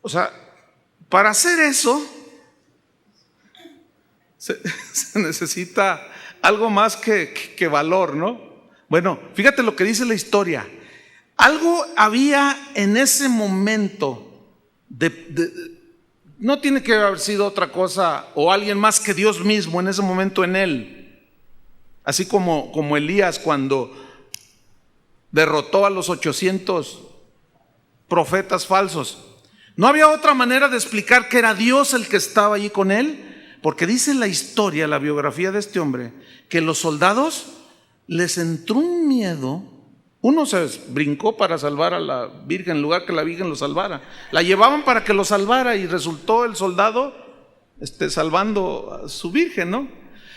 O sea, para hacer eso se necesita algo más que valor, ¿no? Bueno, fíjate lo que dice la historia. Algo había en ese momento no tiene que haber sido otra cosa o alguien más que Dios mismo en ese momento en él. Así como Elías cuando derrotó a los 800 profetas falsos. No había otra manera de explicar que era Dios el que estaba allí con él, porque dice la historia, la biografía de este hombre, que los soldados les entró un miedo. Uno se brincó para salvar a la Virgen en lugar que la Virgen lo salvara. La llevaban para que lo salvara y resultó el soldado salvando a su Virgen, ¿no?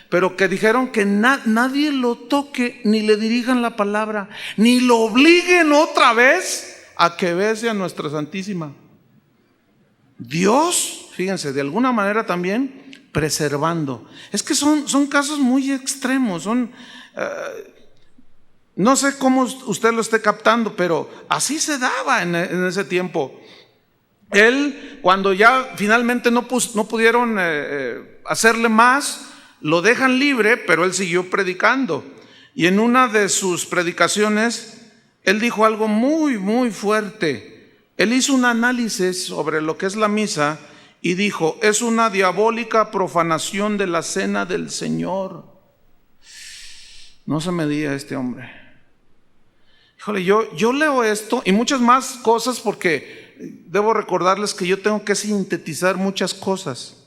Pero que dijeron que nadie lo toque, ni le dirijan la palabra, ni lo obliguen otra vez a que bese a nuestra Santísima. Dios, fíjense, de alguna manera también preservando. Es que son casos muy extremos, no sé cómo usted lo esté captando, pero así se daba en ese tiempo. Él, cuando ya finalmente no pudieron hacerle más, lo dejan libre, pero él siguió predicando. Y en una de sus predicaciones, él dijo algo muy, muy fuerte. Él hizo un análisis sobre lo que es la misa y dijo: es una diabólica profanación de la cena del Señor. No se me diga este hombre. Híjole, yo leo esto y muchas más cosas porque debo recordarles que yo tengo que sintetizar muchas cosas,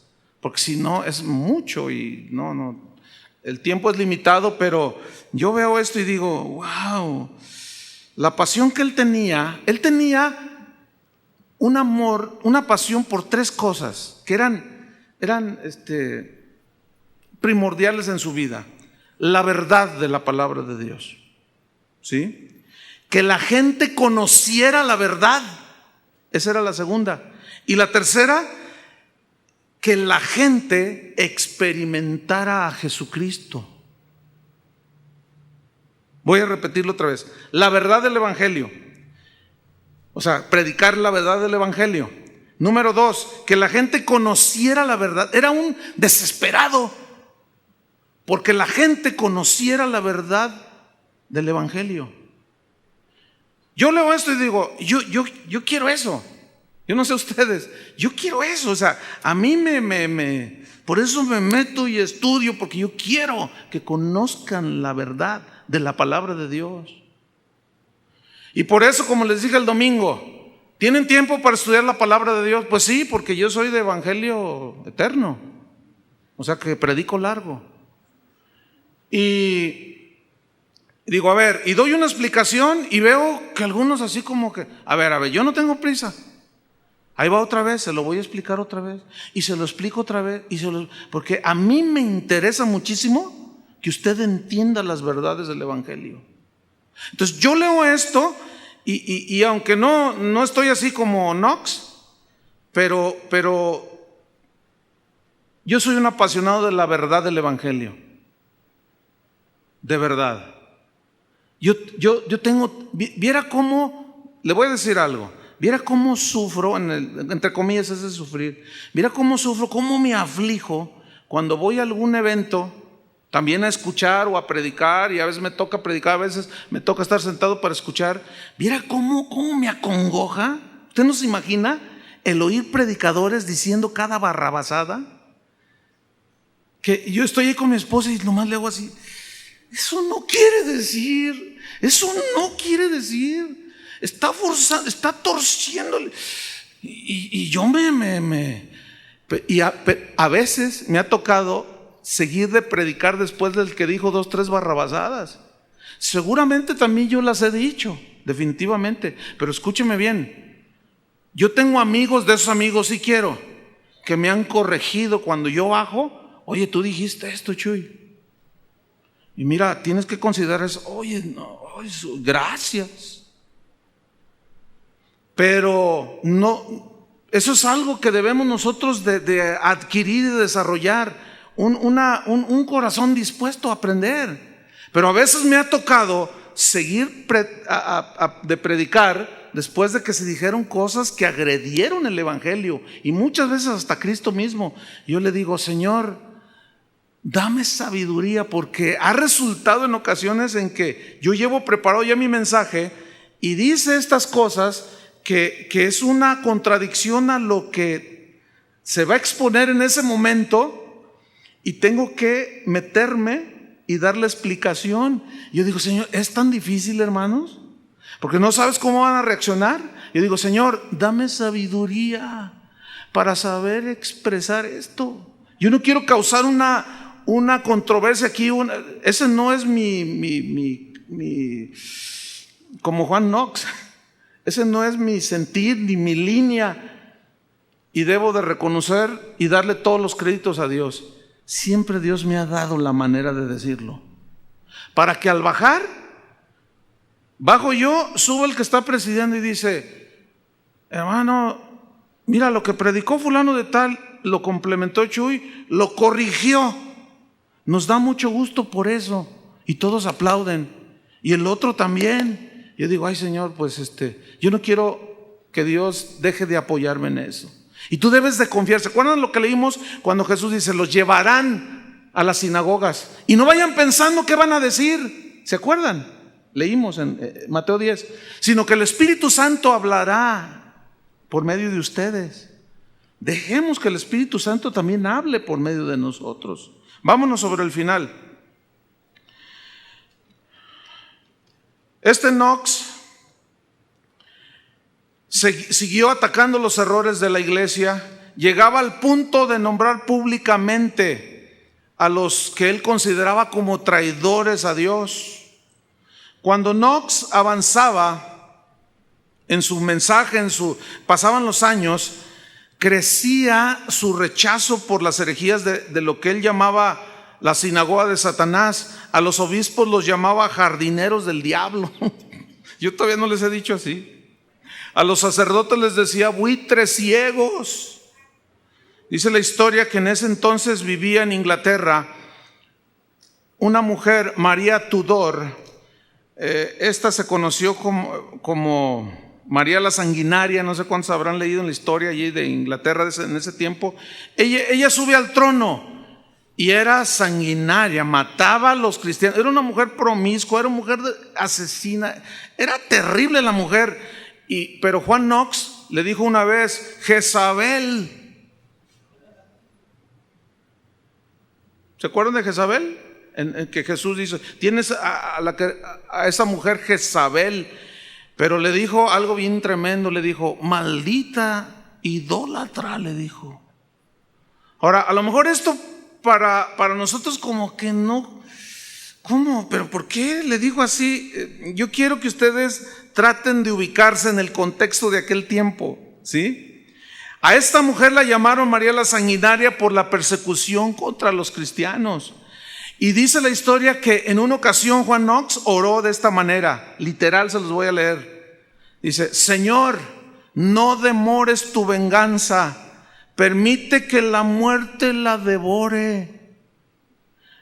porque si no es mucho y no, el tiempo es limitado, pero yo veo esto y digo: wow, la pasión que él tenía un amor, una pasión por 3 cosas que eran primordiales en su vida. La verdad de la palabra de Dios, ¿sí? Que la gente conociera la verdad, esa era la segunda. Y la tercera, que la gente experimentara a Jesucristo. Voy a repetirlo otra vez: la verdad del Evangelio, o sea, predicar la verdad del Evangelio. Número 2, que la gente conociera la verdad. Era un desesperado porque la gente conociera la verdad del Evangelio. Yo leo esto y digo: yo quiero eso. Yo no sé ustedes, yo quiero eso. O sea, a mí por eso me meto y estudio, porque yo quiero que conozcan la verdad de la palabra de Dios. Y por eso, como les dije el domingo, ¿tienen tiempo para estudiar la palabra de Dios? Pues sí, porque yo soy de evangelio eterno, o sea que predico largo. Y digo, a ver, y doy una explicación y veo que algunos así como que, a ver, yo no tengo prisa. Ahí va otra vez, se lo voy a explicar otra vez y se lo explico otra vez porque a mí me interesa muchísimo que usted entienda las verdades del Evangelio. Entonces yo leo esto y aunque no estoy así como Knox, pero yo soy un apasionado de la verdad del Evangelio. De verdad. Yo tengo, viera cómo, le voy a decir algo, viera cómo sufro, entre comillas ese sufrir, viera cómo sufro, cómo me aflijo cuando voy a algún evento, también a escuchar o a predicar, y a veces me toca predicar, a veces me toca estar sentado para escuchar. Viera cómo me acongoja. ¿Usted no se imagina el oír predicadores diciendo cada barrabasada? Que yo estoy ahí con mi esposa y nomás le hago así. Eso no quiere decir. Está forzando, está torciéndole. Y yo a veces me ha tocado seguir de predicar después del que dijo 2, 3 barrabasadas. Seguramente también yo las he dicho, definitivamente. Pero escúcheme bien. Yo tengo amigos, de esos amigos sí quiero, que me han corregido cuando yo bajo. Oye, tú dijiste esto, Chuy. Y mira, tienes que considerar eso. Oye, no, gracias. Pero no, eso es algo que debemos nosotros de adquirir y desarrollar. Un corazón dispuesto a aprender. Pero a veces me ha tocado seguir de predicar después de que se dijeron cosas que agredieron el Evangelio, y muchas veces hasta Cristo mismo. Yo le digo: Señor, dame sabiduría, porque ha resultado en ocasiones en que yo llevo preparado ya mi mensaje y dice estas cosas que es una contradicción a lo que se va a exponer en ese momento, y tengo que meterme y darle explicación. Yo digo: Señor, ¿es tan difícil, hermanos? Porque no sabes cómo van a reaccionar. Yo digo: Señor, dame sabiduría para saber expresar esto. Yo no quiero causar una controversia aquí. Ese no es mi como Juan Knox. Ese no es mi sentir ni mi línea. Y debo de reconocer y darle todos los créditos a Dios. Siempre Dios me ha dado la manera de decirlo, para que al bajo yo, subo el que está presidiendo y dice: hermano, mira, lo que predicó fulano de tal, lo complementó Chuy, lo corrigió. Nos da mucho gusto por eso, y todos aplauden, y el otro también. Yo digo: ay, Señor, pues yo no quiero que Dios deje de apoyarme en eso. Y tú debes de confiar. ¿Se acuerdan lo que leímos cuando Jesús dice: los llevarán a las sinagogas y no vayan pensando qué van a decir? ¿Se acuerdan? Leímos en Mateo 10. Sino que el Espíritu Santo hablará por medio de ustedes. Dejemos que el Espíritu Santo también hable por medio de nosotros. Vámonos sobre el final. Knox siguió atacando los errores de la iglesia. Llegaba al punto de nombrar públicamente a los que él consideraba como traidores a Dios. Cuando Knox avanzaba en su mensaje, pasaban los años, crecía su rechazo por las herejías de lo que él llamaba la sinagoga de Satanás. A los obispos los llamaba jardineros del diablo. Yo todavía no les he dicho así. A los sacerdotes les decía buitres ciegos. Dice la historia que en ese entonces vivía en Inglaterra una mujer, María Tudor. Esta se conoció como María la Sanguinaria. No sé cuántos habrán leído en la historia allí de Inglaterra en ese tiempo. Ella sube al trono y era sanguinaria, mataba a los cristianos. Era una mujer promiscua, era una mujer asesina. Era terrible la mujer. Pero Juan Knox le dijo una vez: Jezabel. ¿Se acuerdan de Jezabel? En que Jesús dice: tienes a esa mujer Jezabel. Pero le dijo algo bien tremendo. Le dijo: maldita idólatra, le dijo. Ahora, a lo mejor esto para nosotros como que no. ¿Cómo? ¿Pero por qué le dijo así? Yo quiero que ustedes traten de ubicarse en el contexto de aquel tiempo, ¿sí? A esta mujer la llamaron María la Sanguinaria por la persecución contra los cristianos. Y dice la historia que en una ocasión Juan Knox oró de esta manera, literal se los voy a leer. Dice: Señor, no demores tu venganza, permite que la muerte la devore.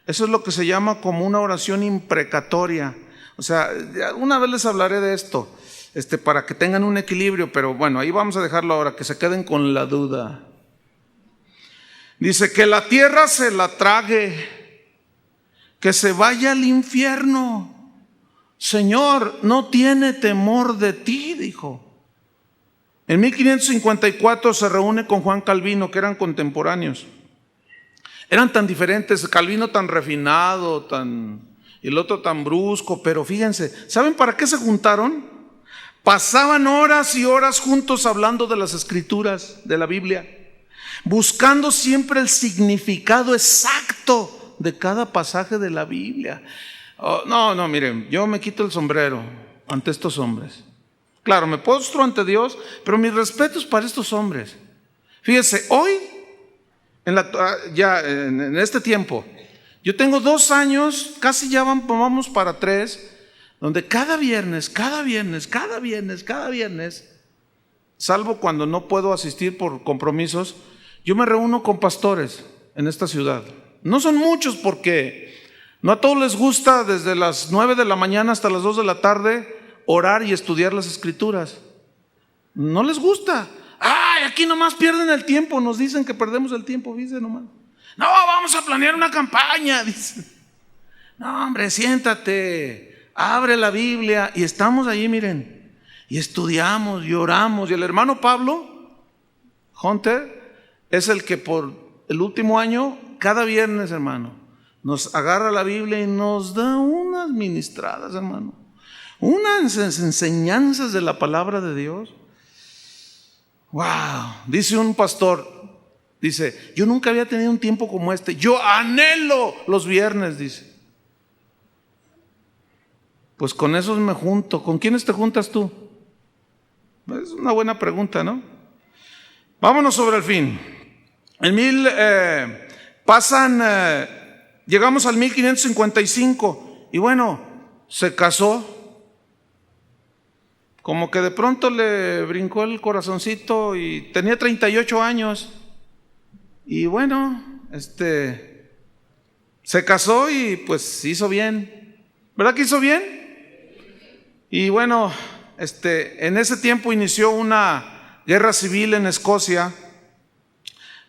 Eso es lo que se llama como una oración imprecatoria. O sea, una vez les hablaré de esto, para que tengan un equilibrio, pero bueno, ahí vamos a dejarlo ahora, que se queden con la duda. Dice: que la tierra se la trague, que se vaya al infierno. Señor, no tiene temor de ti, dijo. En 1554 se reúne con Juan Calvino, que eran contemporáneos. Eran tan diferentes, Calvino tan refinado, y el otro tan brusco, pero fíjense, ¿saben para qué se juntaron? Pasaban horas y horas juntos hablando de las escrituras, de la Biblia, buscando siempre el significado exacto de cada pasaje de la Biblia. No, miren, yo me quito el sombrero ante estos hombres. Claro, me postro ante Dios, pero mis respetos para estos hombres. Fíjense, hoy, en este tiempo, yo tengo 2 años, casi ya vamos para 3, donde cada viernes, salvo cuando no puedo asistir por compromisos, yo me reúno con pastores en esta ciudad. No son muchos porque no a todos les gusta desde las 9 de la mañana hasta las 2 de la tarde orar y estudiar las escrituras. No les gusta. Ay, aquí nomás pierden el tiempo, nos dicen que perdemos el tiempo, dice nomás. No, vamos a planear una campaña, dice. No, hombre, siéntate, abre la Biblia y estamos allí, miren, y estudiamos y oramos. Y el hermano Pablo Hunter es el que por el último año, cada viernes, hermano, nos agarra la Biblia y nos da unas ministradas, hermano, unas enseñanzas de la palabra de Dios. Wow, dice un pastor, dice: yo nunca había tenido un tiempo como este, yo anhelo los viernes, dice. Pues con esos me junto. ¿Con quiénes te juntas tú? Es una buena pregunta, ¿no? Vámonos sobre el fin. Llegamos al 1555 y bueno, se casó. Como que de pronto le brincó el corazoncito y tenía 38 años. Y bueno, se casó y pues hizo bien. ¿Verdad que hizo bien? Y bueno, en ese tiempo inició una guerra civil en Escocia.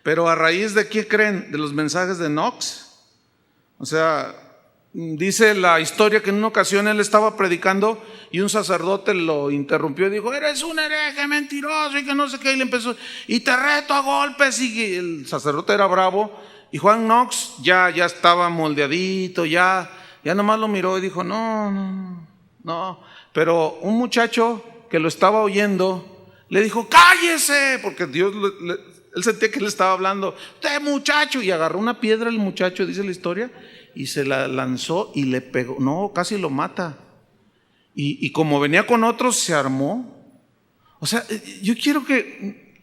Pero a raíz de ¿qué creen? De los mensajes de Knox. O sea, dice la historia que en una ocasión él estaba predicando y un sacerdote lo interrumpió y dijo: eres un hereje, mentiroso y que no sé qué, y le empezó: y te reto a golpes. Y el sacerdote era bravo y Juan Knox ya estaba moldeadito, ya nomás lo miró y dijo: no. Pero un muchacho que lo estaba oyendo le dijo: cállese, porque Dios él sentía que le estaba hablando: usted, muchacho, y agarró una piedra el muchacho, dice la historia, y se la lanzó y le pegó, no, casi lo mata. Y como venía con otros, se armó. O sea, yo quiero que,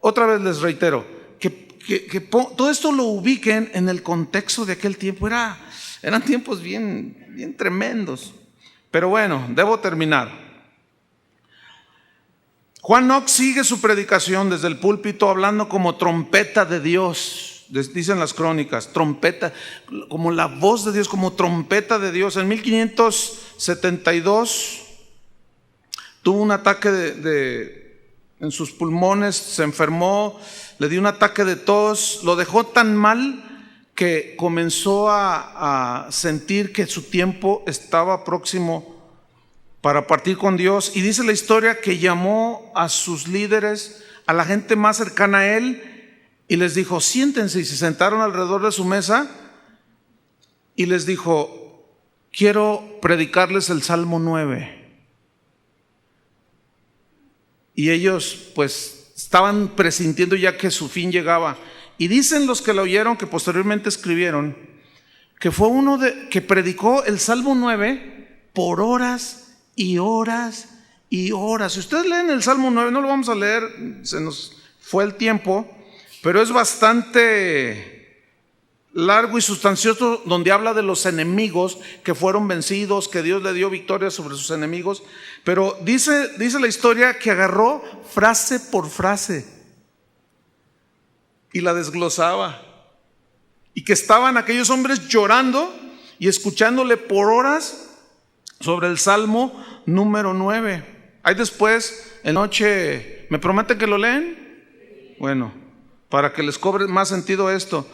otra vez les reitero, que todo esto lo ubiquen en el contexto de aquel tiempo. Eran tiempos bien tremendos. Pero bueno, debo terminar. Juan Knox sigue su predicación desde el púlpito hablando como trompeta de Dios. Dicen las crónicas, trompeta, como la voz de Dios, como trompeta de Dios. En 1572 tuvo un ataque en sus pulmones, se enfermó, le dio un ataque de tos, lo dejó tan mal que comenzó a sentir que su tiempo estaba próximo para partir con Dios. Y dice la historia que llamó a sus líderes, a la gente más cercana a él, y les dijo: siéntense. Y se sentaron alrededor de su mesa y les dijo: quiero predicarles el Salmo 9. Y ellos pues estaban presintiendo ya que su fin llegaba. Y dicen los que lo oyeron, que posteriormente escribieron, que fue uno que predicó el Salmo 9 por horas y horas y horas. Si ustedes leen el Salmo 9, no lo vamos a leer, se nos fue el tiempo, pero es bastante largo y sustancioso donde habla de los enemigos que fueron vencidos, que Dios le dio victoria sobre sus enemigos. Pero dice la historia que agarró frase por frase y la desglosaba, y que estaban aquellos hombres llorando y escuchándole por horas sobre el Salmo número 9. Ahí después, en noche, ¿me prometen que lo leen? Bueno, para que les cobre más sentido esto.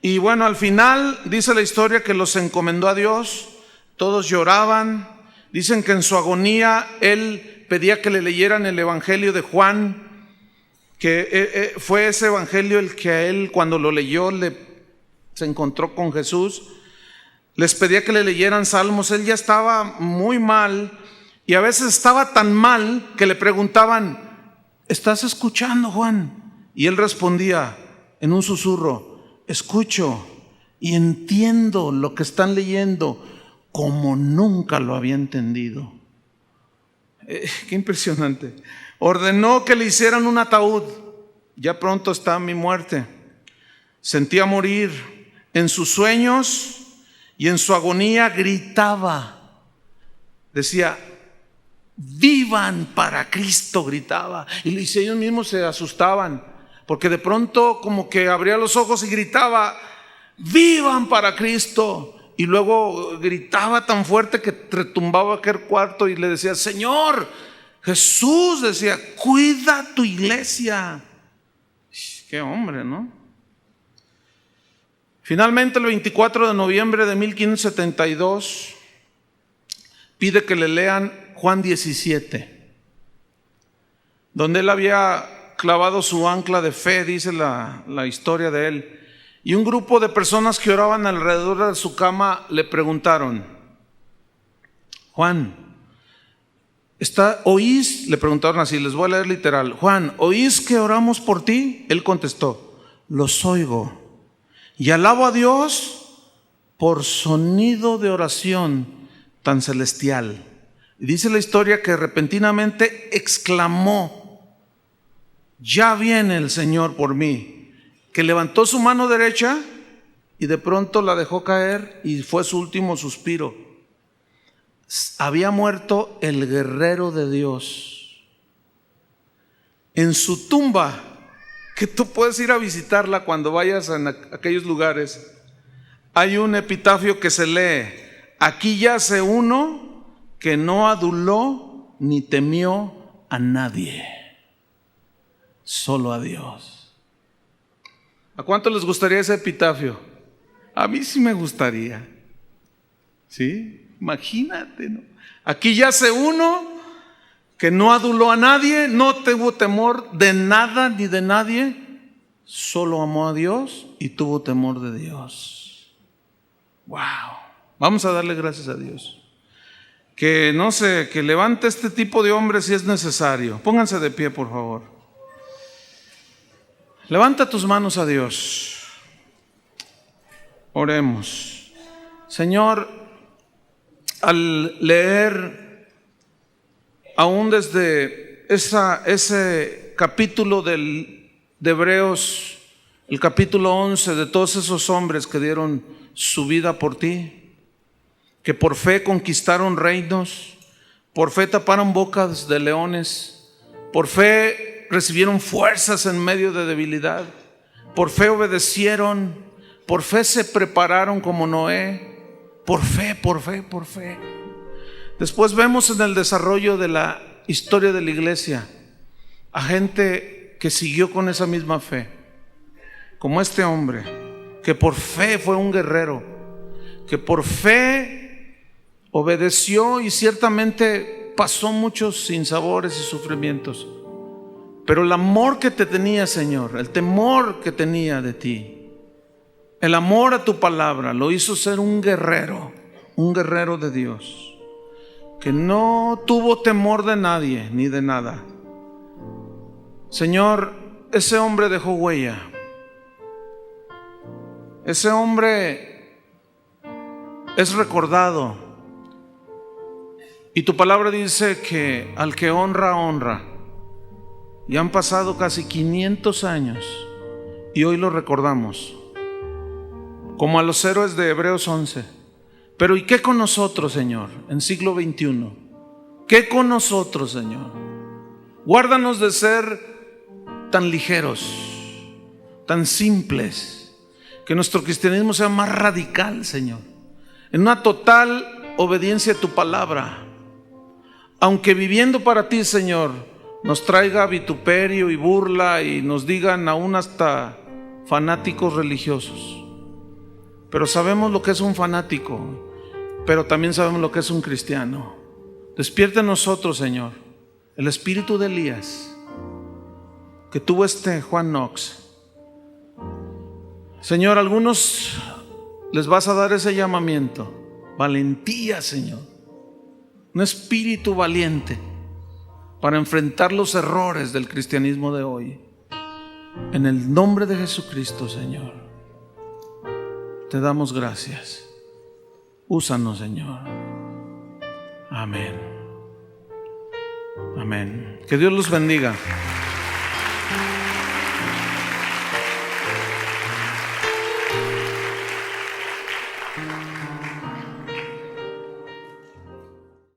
Y bueno, al final dice la historia que los encomendó a Dios, todos lloraban. Dicen que en su agonía él pedía que le leyeran el Evangelio de Juan, que fue ese Evangelio el que a él, cuando lo leyó, se encontró con Jesús. Les pedía que le leyeran salmos. Él ya estaba muy mal, y a veces estaba tan mal que le preguntaban: ¿estás escuchando, Juan? Y él respondía en un susurro: escucho y entiendo lo que están leyendo como nunca lo había entendido. Qué impresionante. Ordenó que le hicieran un ataúd. Ya pronto está mi muerte. Sentía morir. En sus sueños y en su agonía gritaba. Decía: vivan para Cristo, gritaba. Y ellos mismos se asustaban, porque de pronto como que abría los ojos y gritaba: vivan para Cristo. Y luego gritaba tan fuerte que retumbaba aquel cuarto, y le decía: Señor Jesús, decía, cuida tu iglesia. Qué hombre, ¿no? Finalmente, el 24 de noviembre de 1572, pide que le lean Juan 17, donde él había clavado su ancla de fe, dice la historia de él. Y un grupo de personas que oraban alrededor de su cama le preguntaron: Juan, ¿oís? Le preguntaron así, les voy a leer literal: Juan, ¿oís que oramos por ti? Él contestó: los oigo, y alabo a Dios por sonido de oración tan celestial. Y dice la historia que repentinamente exclamó: ya viene el Señor por mí. Que levantó su mano derecha y de pronto la dejó caer, y fue su último suspiro. Había muerto el guerrero de Dios. En su tumba, que tú puedes ir a visitarla cuando vayas a aquellos lugares, hay un epitafio que se lee: aquí yace uno que no aduló ni temió a nadie, solo a Dios. ¿A cuánto les gustaría ese epitafio? A mí sí me gustaría. ¿Sí? Imagínate, ¿no? Aquí yace uno que no aduló a nadie, no tuvo temor de nada ni de nadie, solo amó a Dios y tuvo temor de Dios. ¡Wow! Vamos a darle gracias a Dios. Que que levante este tipo de hombres si es necesario. Pónganse de pie, por favor. Levanta tus manos a Dios. Oremos. Señor, al leer aún desde ese capítulo de Hebreos, el capítulo 11, de todos esos hombres que dieron su vida por ti, que por fe conquistaron reinos, por fe taparon bocas de leones, por fe recibieron fuerzas en medio de debilidad, por fe obedecieron, por fe se prepararon como Noé, por fe. Después vemos en el desarrollo de la historia de la iglesia a gente que siguió con esa misma fe, como este hombre, que por fe fue un guerrero, que por fe obedeció y ciertamente pasó muchos sinsabores y sufrimientos. Pero el amor que te tenía, Señor, el temor que tenía de ti, el amor a tu palabra, lo hizo ser un guerrero de Dios, que no tuvo temor de nadie ni de nada. Señor, ese hombre dejó huella. Ese hombre es recordado. Y tu palabra dice que al que honra, honra. Y han pasado casi 500 años y hoy lo recordamos como a los héroes de Hebreos 11. Pero ¿y qué con nosotros, Señor, en siglo XXI? ¿Qué con nosotros, Señor? Guárdanos de ser tan ligeros, tan simples, que nuestro cristianismo sea más radical, Señor, en una total obediencia a tu palabra. Aunque viviendo para ti, Señor, nos traiga vituperio y burla y nos digan aún hasta fanáticos religiosos. Pero sabemos lo que es un fanático, pero también sabemos lo que es un cristiano. Despierta en nosotros, Señor, el espíritu de Elías que tuvo Juan Knox. Señor, a algunos les vas a dar ese llamamiento, valentía, Señor, un espíritu valiente para enfrentar los errores del cristianismo de hoy. En el nombre de Jesucristo, Señor, te damos gracias. Úsanos, Señor. Amén. Amén. Que Dios los bendiga.